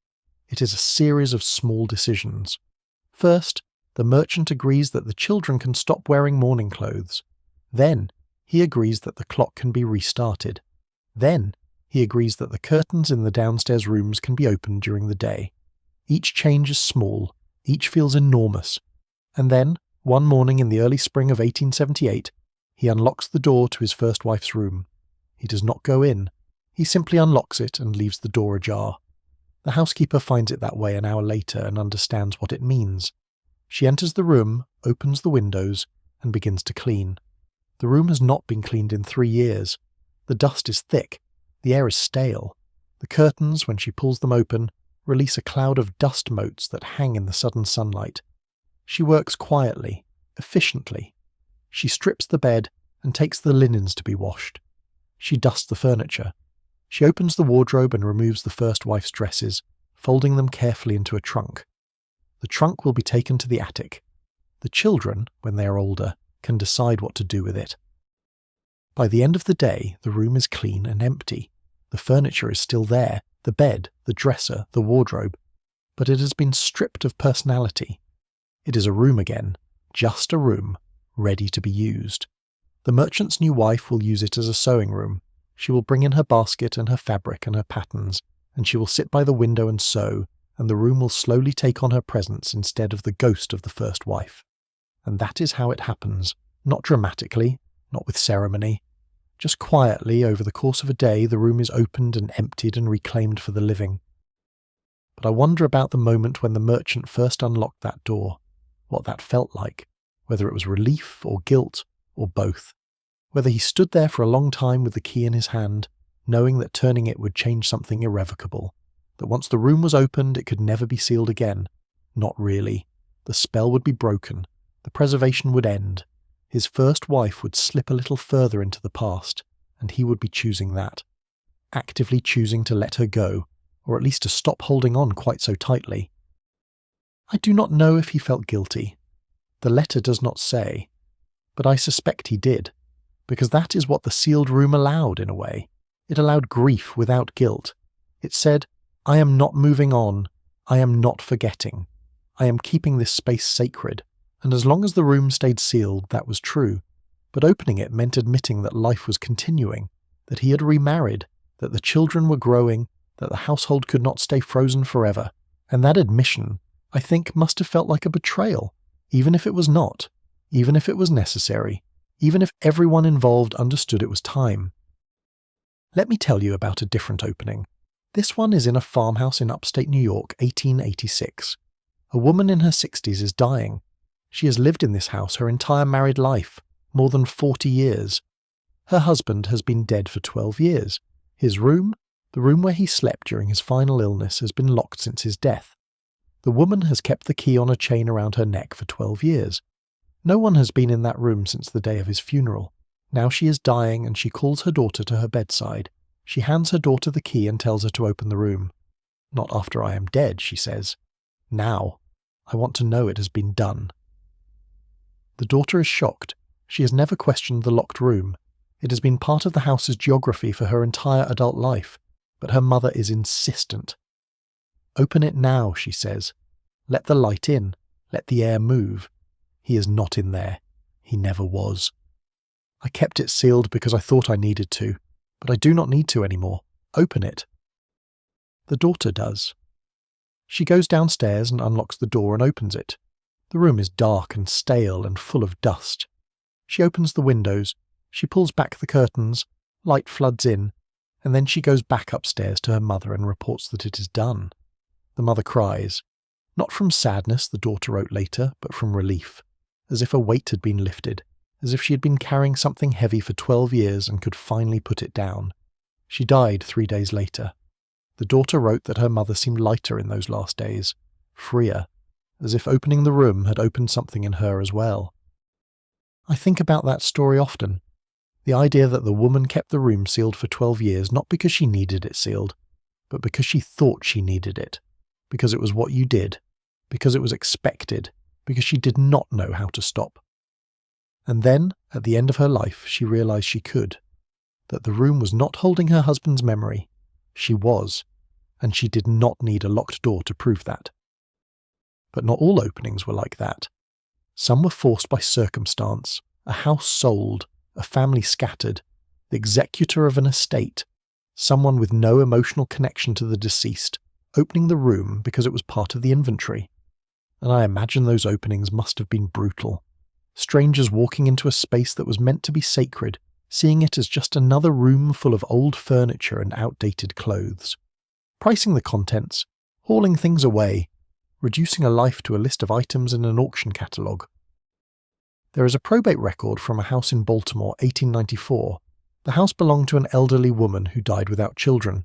It is a series of small decisions. First, the merchant agrees that the children can stop wearing mourning clothes. Then, he agrees that the clock can be restarted. Then, he agrees that the curtains in the downstairs rooms can be opened during the day. Each change is small, each feels enormous. And then, One morning in the early spring of 1878, he unlocks the door to his first wife's room. He does not go in. He simply unlocks it and leaves the door ajar. The housekeeper finds it that way an hour later and understands what it means. She enters the room, opens the windows, and begins to clean. The room has not been cleaned in 3 years. The dust is thick. The air is stale. The curtains, when she pulls them open, release a cloud of dust motes that hang in the sudden sunlight. She works quietly, efficiently. She strips the bed and takes the linens to be washed. She dusts the furniture. She opens the wardrobe and removes the first wife's dresses, folding them carefully into a trunk. The trunk will be taken to the attic. The children, when they are older, can decide what to do with it. By the end of the day, the room is clean and empty. The furniture is still there, the bed, the dresser, the wardrobe, but it has been stripped of personality. It is a room again, just a room, ready to be used. The merchant's new wife will use it as a sewing room. She will bring in her basket and her fabric and her patterns, and she will sit by the window and sew, and the room will slowly take on her presence instead of the ghost of the first wife. And that is how it happens, not dramatically, not with ceremony. Just quietly, over the course of a day, the room is opened and emptied and reclaimed for the living. But I wonder about the moment when the merchant first unlocked that door, what that felt like, whether it was relief or guilt or both. Whether he stood there for a long time with the key in his hand, knowing that turning it would change something irrevocable, that once the room was opened it could never be sealed again. Not really. The spell would be broken. The preservation would end. His first wife would slip a little further into the past, and he would be choosing that. Actively choosing to let her go, or at least to stop holding on quite so tightly. I do not know if he felt guilty. The letter does not say, but I suspect he did, because that is what the sealed room allowed in a way. It allowed grief without guilt. It said, I am not moving on. I am not forgetting. I am keeping this space sacred. And as long as the room stayed sealed, that was true. But opening it meant admitting that life was continuing, that he had remarried, that the children were growing, that the household could not stay frozen forever. And that admission, I think, must have felt like a betrayal, even if it was not, even if it was necessary, even if everyone involved understood it was time. Let me tell you about a different opening. This one is in a farmhouse in upstate New York, 1886. A woman in her 60s is dying. She has lived in this house her entire married life, more than 40 years. Her husband has been dead for 12 years. His room, the room where he slept during his final illness, has been locked since his death. The woman has kept the key on a chain around her neck for 12 years. No one has been in that room since the day of his funeral. Now she is dying and she calls her daughter to her bedside. She hands her daughter the key and tells her to open the room. Not after I am dead, she says. Now. I want to know it has been done. The daughter is shocked. She has never questioned the locked room. It has been part of the house's geography for her entire adult life, but her mother is insistent. Open it now, she says. Let the light in. Let the air move. He is not in there. He never was. I kept it sealed because I thought I needed to, but I do not need to anymore. Open it. The daughter does. She goes downstairs and unlocks the door and opens it. The room is dark and stale and full of dust. She opens the windows, she pulls back the curtains, light floods in, and then she goes back upstairs to her mother and reports that it is done. The mother cries, not from sadness, the daughter wrote later, but from relief, as if a weight had been lifted, as if she had been carrying something heavy for 12 years and could finally put it down. She died 3 days later. The daughter wrote that her mother seemed lighter in those last days, freer, as if opening the room had opened something in her as well. I think about that story often. The idea that the woman kept the room sealed for 12 years not because she needed it sealed, but because she thought she needed it, because it was what you did, because it was expected, because she did not know how to stop. And then, at the end of her life, she realized she could, that the room was not holding her husband's memory. She was, and she did not need a locked door to prove that. But not all openings were like that. Some were forced by circumstance, a house sold, a family scattered, the executor of an estate, someone with no emotional connection to the deceased, opening the room because it was part of the inventory. And I imagine those openings must have been brutal, Strangers walking into a space that was meant to be sacred, seeing it as just another room full of old furniture and outdated clothes. Pricing the contents, hauling things away, reducing a life to a list of items in an auction catalogue. There is a probate record from a house in Baltimore, 1894. The house belonged to an elderly woman who died without children.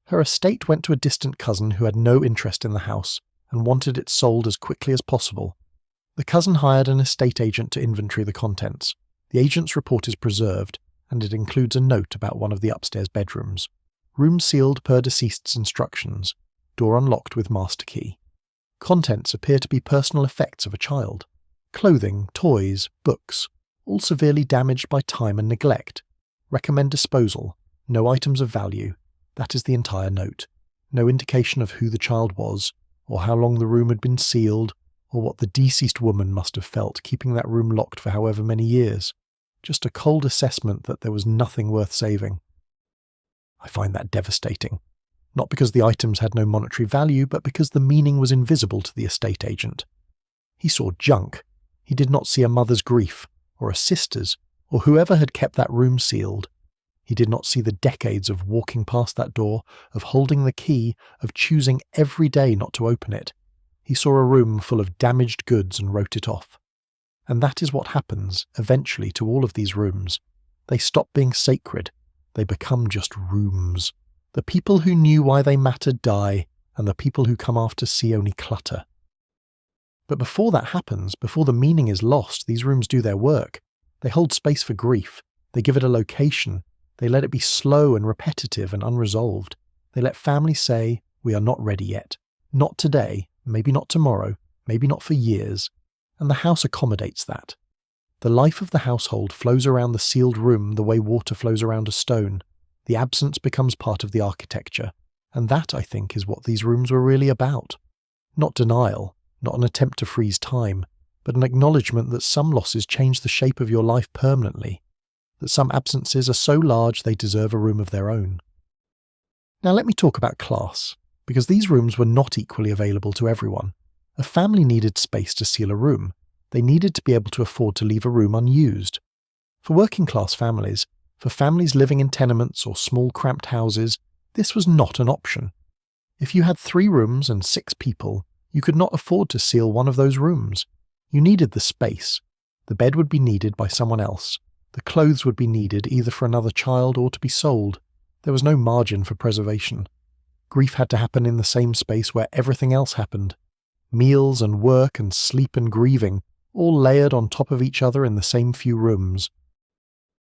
Her estate went to a distant cousin who had no interest in the house and wanted it sold as quickly as possible. The cousin hired an estate agent to inventory the contents. The agent's report is preserved, and it includes a note about one of the upstairs bedrooms. Room sealed per deceased's instructions. Door unlocked with master key. Contents appear to be personal effects of a child. Clothing, toys, books, all severely damaged by time and neglect. Recommend disposal. No items of value. That is the entire note. No indication of who the child was, or how long the room had been sealed, or what the deceased woman must have felt keeping that room locked for however many years. Just a cold assessment that there was nothing worth saving. I find that devastating. Not because the items had no monetary value, but because the meaning was invisible to the estate agent. He saw junk. He did not see a mother's grief, or a sister's, or whoever had kept that room sealed. He did not see the decades of walking past that door, of holding the key, of choosing every day not to open it. He saw a room full of damaged goods and wrote it off. And that is what happens, eventually, to all of these rooms. They stop being sacred. They become just rooms. The people who knew why they mattered die, and the people who come after see only clutter. But before that happens, before the meaning is lost, these rooms do their work. They hold space for grief. They give it a location. They let it be slow and repetitive and unresolved. They let families say, "We are not ready yet. Not today, maybe not tomorrow, maybe not for years." And the house accommodates that. The life of the household flows around the sealed room the way water flows around a stone. The absence becomes part of the architecture. And that, I think, is what these rooms were really about. Not denial, not an attempt to freeze time, but an acknowledgement that some losses change the shape of your life permanently, that some absences are so large they deserve a room of their own. Now let me talk about class, because these rooms were not equally available to everyone. A family needed space to seal a room. They needed to be able to afford to leave a room unused. For working class families, for families living in tenements or small cramped houses, this was not an option. If you had 3 rooms and 6 people, you could not afford to seal one of those rooms. You needed the space. The bed would be needed by someone else. The clothes would be needed either for another child or to be sold. There was no margin for preservation. Grief had to happen in the same space where everything else happened. Meals and work and sleep and grieving, all layered on top of each other in the same few rooms.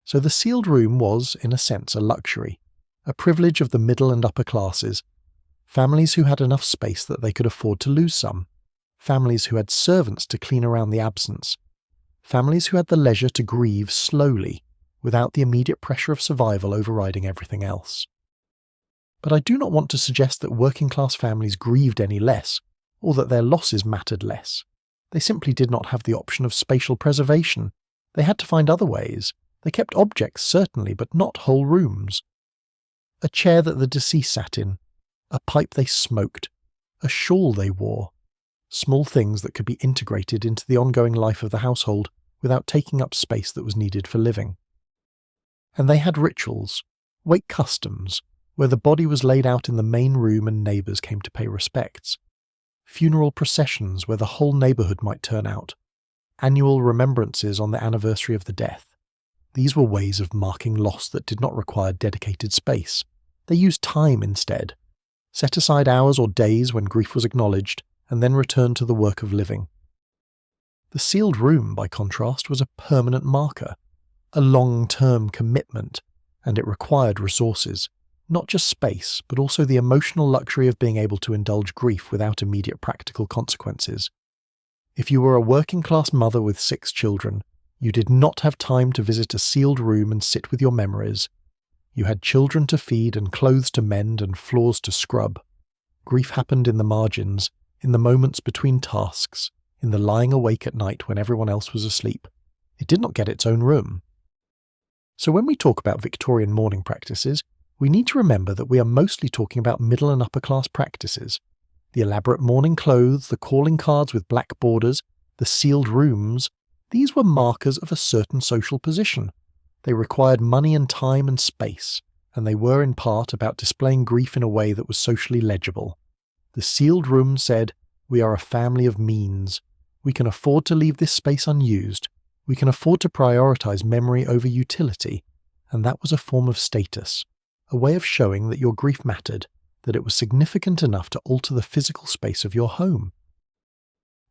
So the sealed room was, in a sense, a luxury, a privilege of the middle and upper classes. Families who had enough space that they could afford to lose some. Families who had servants to clean around the absence. Families who had the leisure to grieve slowly, without the immediate pressure of survival overriding everything else. But I do not want to suggest that working-class families grieved any less, or that their losses mattered less. They simply did not have the option of spatial preservation. They had to find other ways. They kept objects, certainly, but not whole rooms. A chair that the deceased sat in, a pipe they smoked, a shawl they wore. Small things that could be integrated into the ongoing life of the household without taking up space that was needed for living. And they had rituals, wake customs, where the body was laid out in the main room and neighbours came to pay respects. Funeral processions where the whole neighbourhood might turn out. Annual remembrances on the anniversary of the death. These were ways of marking loss that did not require dedicated space. They used time instead. Set aside hours or days when grief was acknowledged, and then returned to the work of living. The sealed room, by contrast, was a permanent marker, a long-term commitment, and it required resources, not just space, but also the emotional luxury of being able to indulge grief without immediate practical consequences. If you were a working-class mother with 6 children, you did not have time to visit a sealed room and sit with your memories. You had children to feed and clothes to mend and floors to scrub. Grief happened in the margins, in the moments between tasks, in the lying awake at night when everyone else was asleep. It did not get its own room. So when we talk about Victorian mourning practices, we need to remember that we are mostly talking about middle and upper class practices. The elaborate mourning clothes, the calling cards with black borders, the sealed rooms, These were markers of a certain social position. They required money and time and space, and they were in part about displaying grief in a way that was socially legible. The sealed room said, "We are a family of means. We can afford to leave this space unused. We can afford to prioritize memory over utility." And that was a form of status, a way of showing that your grief mattered, that it was significant enough to alter the physical space of your home.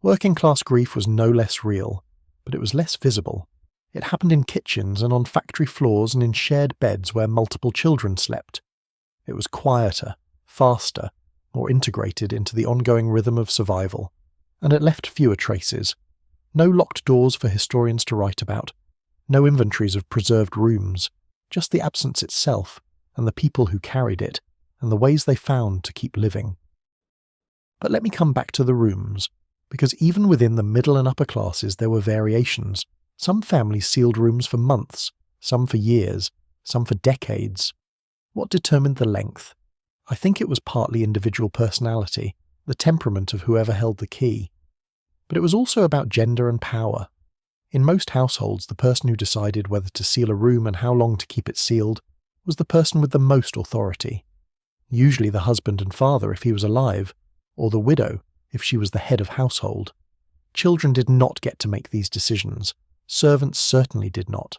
Working-class grief was no less real, but it was less visible. It happened in kitchens and on factory floors and in shared beds where multiple children slept. It was quieter, faster, more integrated into the ongoing rhythm of survival, and it left fewer traces. No locked doors for historians to write about, no inventories of preserved rooms, just the absence itself, and the people who carried it, and the ways they found to keep living. But let me come back to the rooms, because even within the middle and upper classes there were variations. Some families sealed rooms for months, some for years, some for decades. What determined the length? I think it was partly individual personality, the temperament of whoever held the key. But it was also about gender and power. In most households, the person who decided whether to seal a room and how long to keep it sealed was the person with the most authority. Usually the husband and father if he was alive, or the widow if she was the head of household. Children did not get to make these decisions. Servants certainly did not.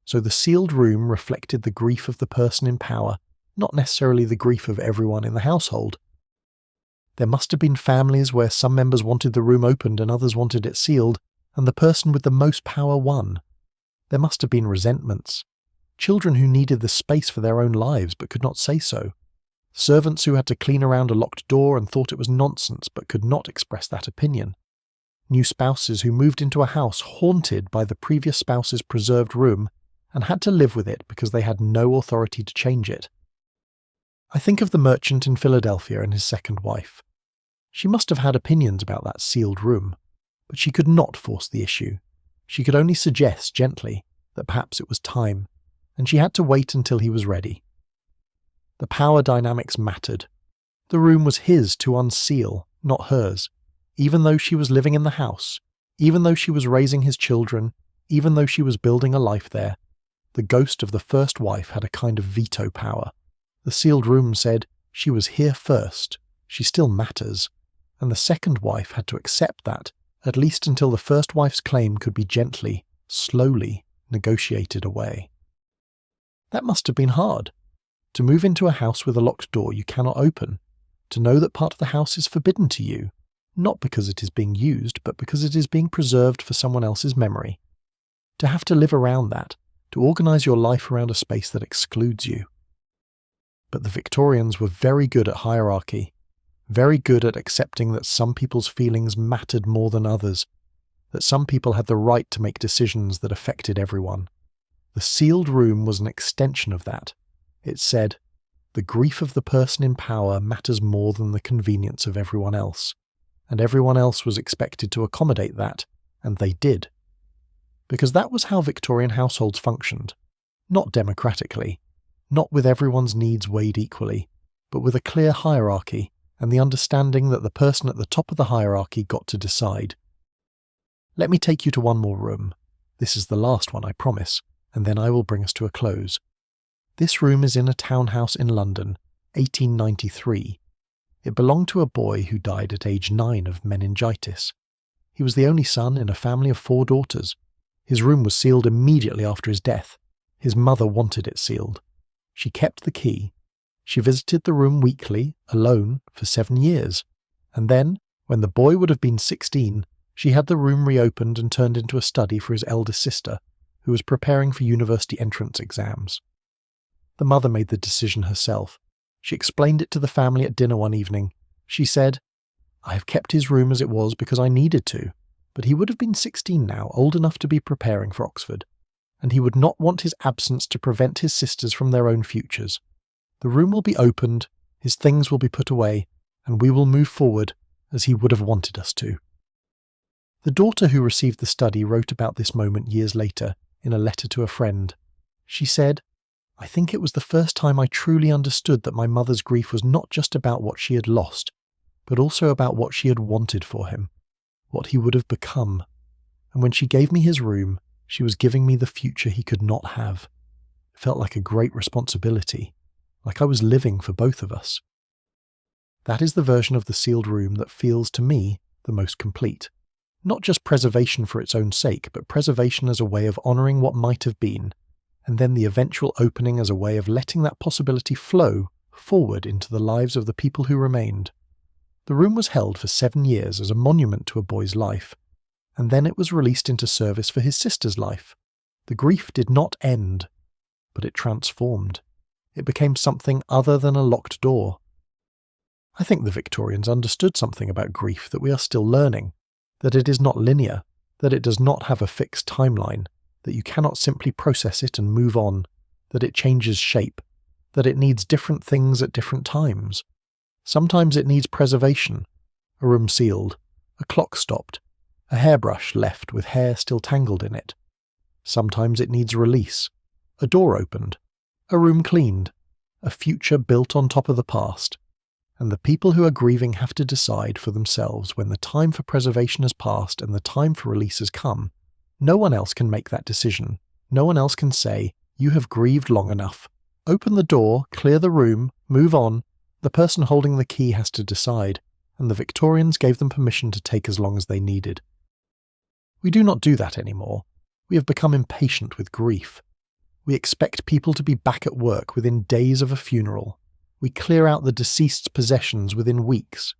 So the sealed room reflected the grief of the person in power, not necessarily the grief of everyone in the household. There must have been families where some members wanted the room opened and others wanted it sealed, and the person with the most power won. There must have been resentments. Children who needed the space for their own lives but could not say so. Servants who had to clean around a locked door and thought it was nonsense but could not express that opinion. New spouses who moved into a house haunted by the previous spouse's preserved room and had to live with it because they had no authority to change it. I think of the merchant in Philadelphia and his second wife. She must have had opinions about that sealed room, but she could not force the issue. She could only suggest gently that perhaps it was time, and she had to wait until he was ready. The power dynamics mattered. The room was his to unseal, not hers, even though she was living in the house, even though she was raising his children, even though she was building a life there. The ghost of the first wife had a kind of veto power. The sealed room said, she was here first, she still matters, and the second wife had to accept that, at least until the first wife's claim could be gently, slowly negotiated away. That must have been hard. To move into a house with a locked door you cannot open, to know that part of the house is forbidden to you, not because it is being used, but because it is being preserved for someone else's memory. To have to live around that, to organise your life around a space that excludes you. But the Victorians were very good at hierarchy, very good at accepting that some people's feelings mattered more than others, that some people had the right to make decisions that affected everyone. The sealed room was an extension of that. It said, the grief of the person in power matters more than the convenience of everyone else, and everyone else was expected to accommodate that, and they did. Because that was how Victorian households functioned, not democratically, not with everyone's needs weighed equally, but with a clear hierarchy and the understanding that the person at the top of the hierarchy got to decide. Let me take you to one more room. This is the last one, I promise, and then I will bring us to a close. This room is in a townhouse in London, 1893. It belonged to a boy who died at age 9 of meningitis. He was the only son in a family of 4 daughters. His room was sealed immediately after his death. His mother wanted it sealed. She kept the key. She visited the room weekly, alone, for 7 years. And then, when the boy would have been 16, she had the room reopened and turned into a study for his eldest sister, who was preparing for university entrance exams. The mother made the decision herself. She explained it to the family at dinner one evening. She said, "I have kept his room as it was because I needed to, but he would have been 16 now, old enough to be preparing for Oxford, and he would not want his absence to prevent his sisters from their own futures. The room will be opened, his things will be put away, and we will move forward as he would have wanted us to." The daughter who received the study wrote about this moment years later in a letter to a friend. She said, "I think it was the first time I truly understood that my mother's grief was not just about what she had lost, but also about what she had wanted for him, what he would have become. and when she gave me his room, she was giving me the future he could not have. It felt like a great responsibility, like I was living for both of us. That is the version of the sealed room that feels to me the most complete. Not just preservation for its own sake, but preservation as a way of honouring what might have been, and then the eventual opening as a way of letting that possibility flow forward into the lives of the people who remained. The room was held for 7 years as a monument to a boy's life, and then it was released into service for his sister's life. The grief did not end, but it transformed. It became something other than a locked door. I think the Victorians understood something about grief that we are still learning, that it is not linear, that it does not have a fixed timeline, that you cannot simply process it and move on, that it changes shape, that it needs different things at different times. Sometimes it needs preservation, a room sealed, a clock stopped, a hairbrush left with hair still tangled in it. Sometimes it needs release, a door opened, a room cleaned, a future built on top of the past. And the people who are grieving have to decide for themselves when the time for preservation has passed and the time for release has come. No one else can make that decision. No one else can say, "You have grieved long enough. Open the door, clear the room, move on." The person holding the key has to decide, and the Victorians gave them permission to take as long as they needed. We do not do that anymore. We have become impatient with grief. We expect people to be back at work within days of a funeral. We clear out the deceased's possessions within weeks.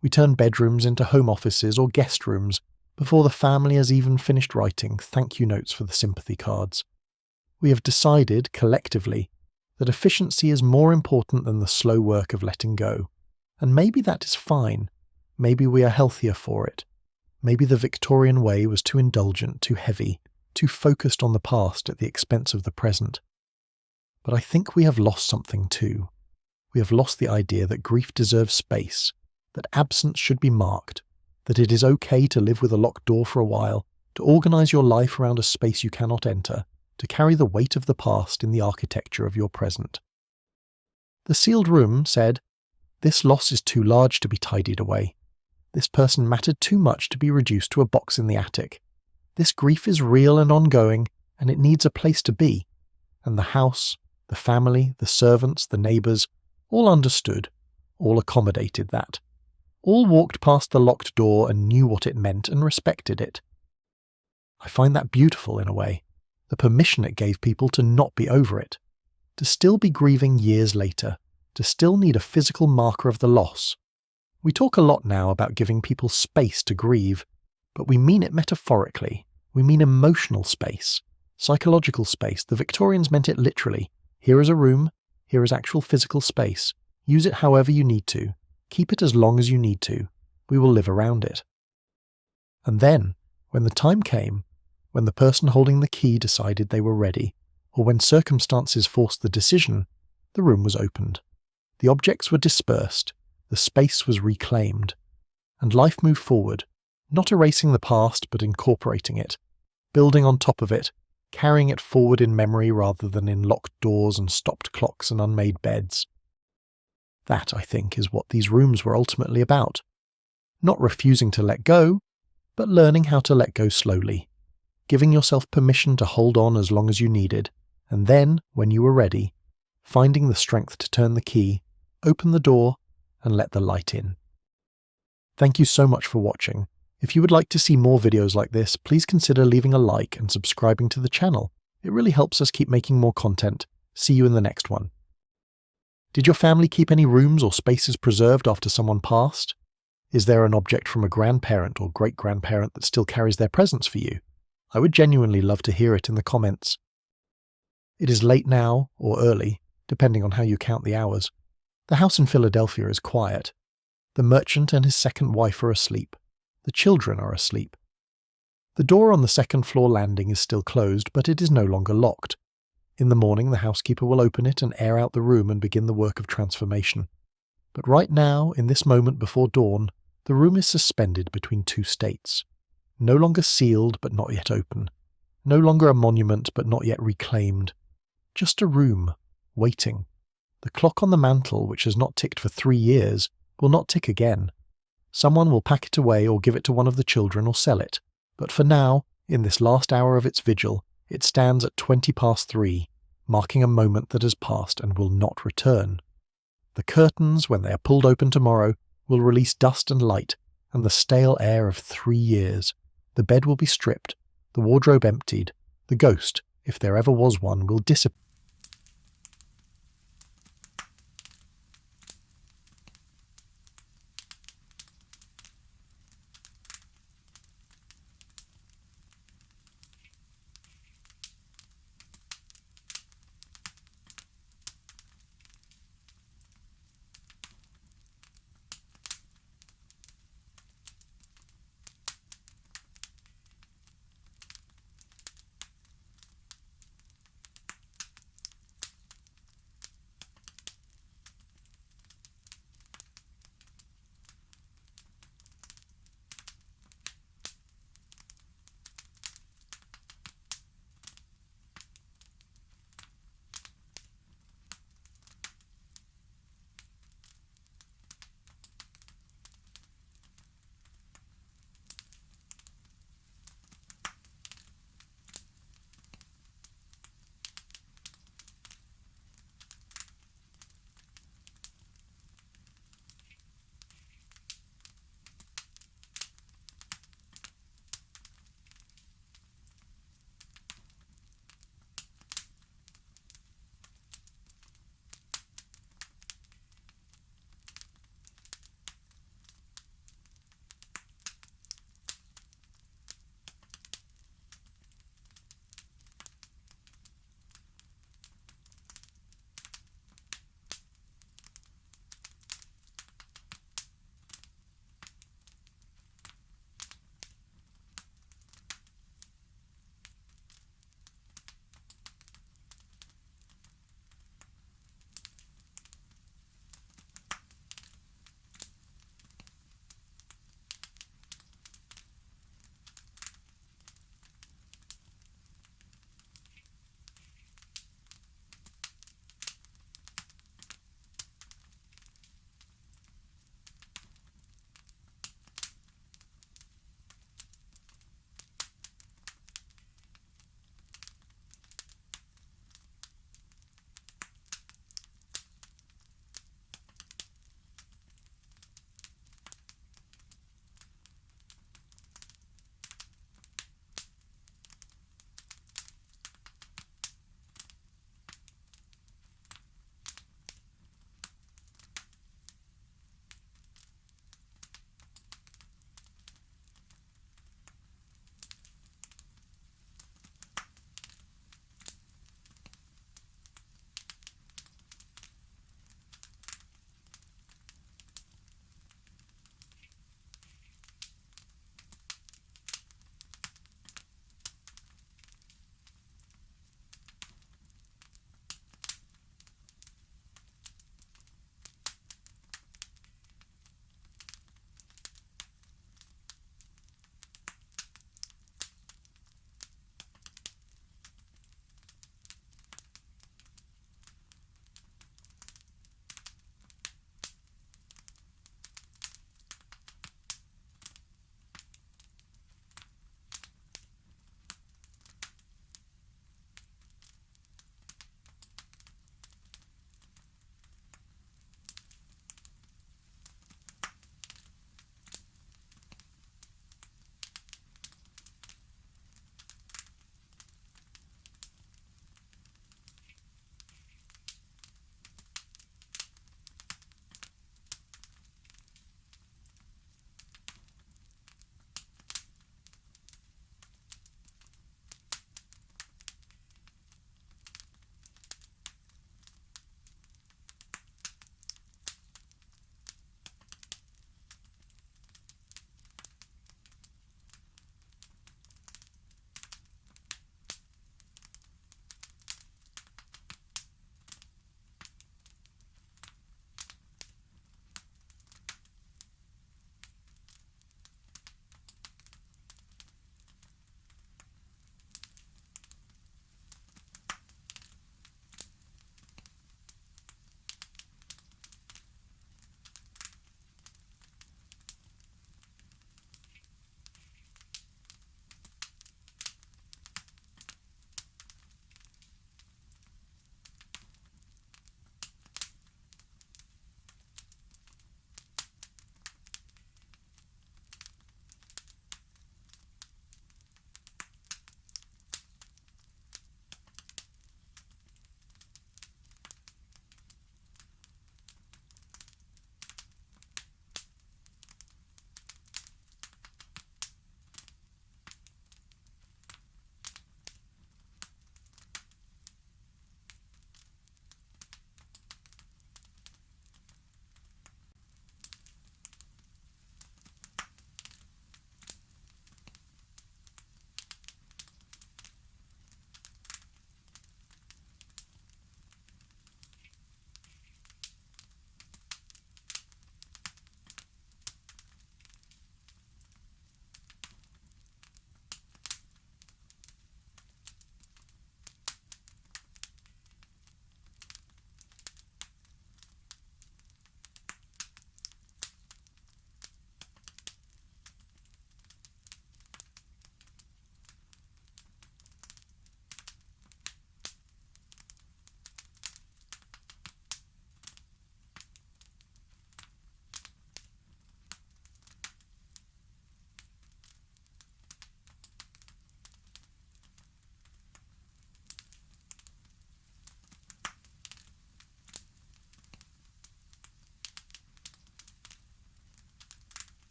We turn bedrooms into home offices or guest rooms before the family has even finished writing thank you notes for the sympathy cards. We have decided, collectively, that efficiency is more important than the slow work of letting go. And maybe that is fine. Maybe we are healthier for it. Maybe the Victorian way was too indulgent, too heavy, too focused on the past at the expense of the present. But I think we have lost something too. We have lost the idea that grief deserves space, that absence should be marked, that it is okay to live with a locked door for a while, to organise your life around a space you cannot enter, to carry the weight of the past in the architecture of your present. The sealed room said, "This loss is too large to be tidied away. This person mattered too much to be reduced to a box in the attic. This grief is real and ongoing, and it needs a place to be." And the house, the family, the servants, the neighbours, all understood, all accommodated that. All walked past the locked door and knew what it meant and respected it. I find that beautiful in a way, the permission it gave people to not be over it, to still be grieving years later, to still need a physical marker of the loss. We talk a lot now about giving people space to grieve, but we mean it metaphorically. We mean emotional space, psychological space. The Victorians meant it literally. Here is a room. Here is actual physical space. Use it however you need to. Keep it as long as you need to. We will live around it. And then, when the time came, when the person holding the key decided they were ready, or when circumstances forced the decision, the room was opened. The objects were dispersed, the space was reclaimed, and life moved forward, not erasing the past but incorporating it, building on top of it, carrying it forward in memory rather than in locked doors and stopped clocks and unmade beds. That, I think, is what these rooms were ultimately about. Not refusing to let go, but learning how to let go slowly, giving yourself permission to hold on as long as you needed, and then, when you were ready, finding the strength to turn the key, open the door, and let the light in. Thank you so much for watching. If you would like to see more videos like this, please consider leaving a like and subscribing to the channel. It really helps us keep making more content. See you in the next one. Did your family keep any rooms or spaces preserved after someone passed? Is there an object from a grandparent or great-grandparent that still carries their presence for you? I would genuinely love to hear it in the comments. It is late now, or early, depending on how you count the hours. The house in Philadelphia is quiet. The merchant and his second wife are asleep. The children are asleep. The door on the second-floor landing is still closed, but it is no longer locked. In the morning, the housekeeper will open it and air out the room and begin the work of transformation. But right now, in this moment before dawn, the room is suspended between two states. No longer sealed, but not yet open. No longer a monument, but not yet reclaimed. Just a room, waiting. The clock on the mantel, which has not ticked for 3 years, will not tick again. Someone will pack it away or give it to one of the children or sell it. But for now, in this last hour of its vigil, it stands at 3:20, marking a moment that has passed and will not return. The curtains, when they are pulled open tomorrow, will release dust and light, and the stale air of 3 years. The bed will be stripped, the wardrobe emptied, the ghost, if there ever was one, will disappear.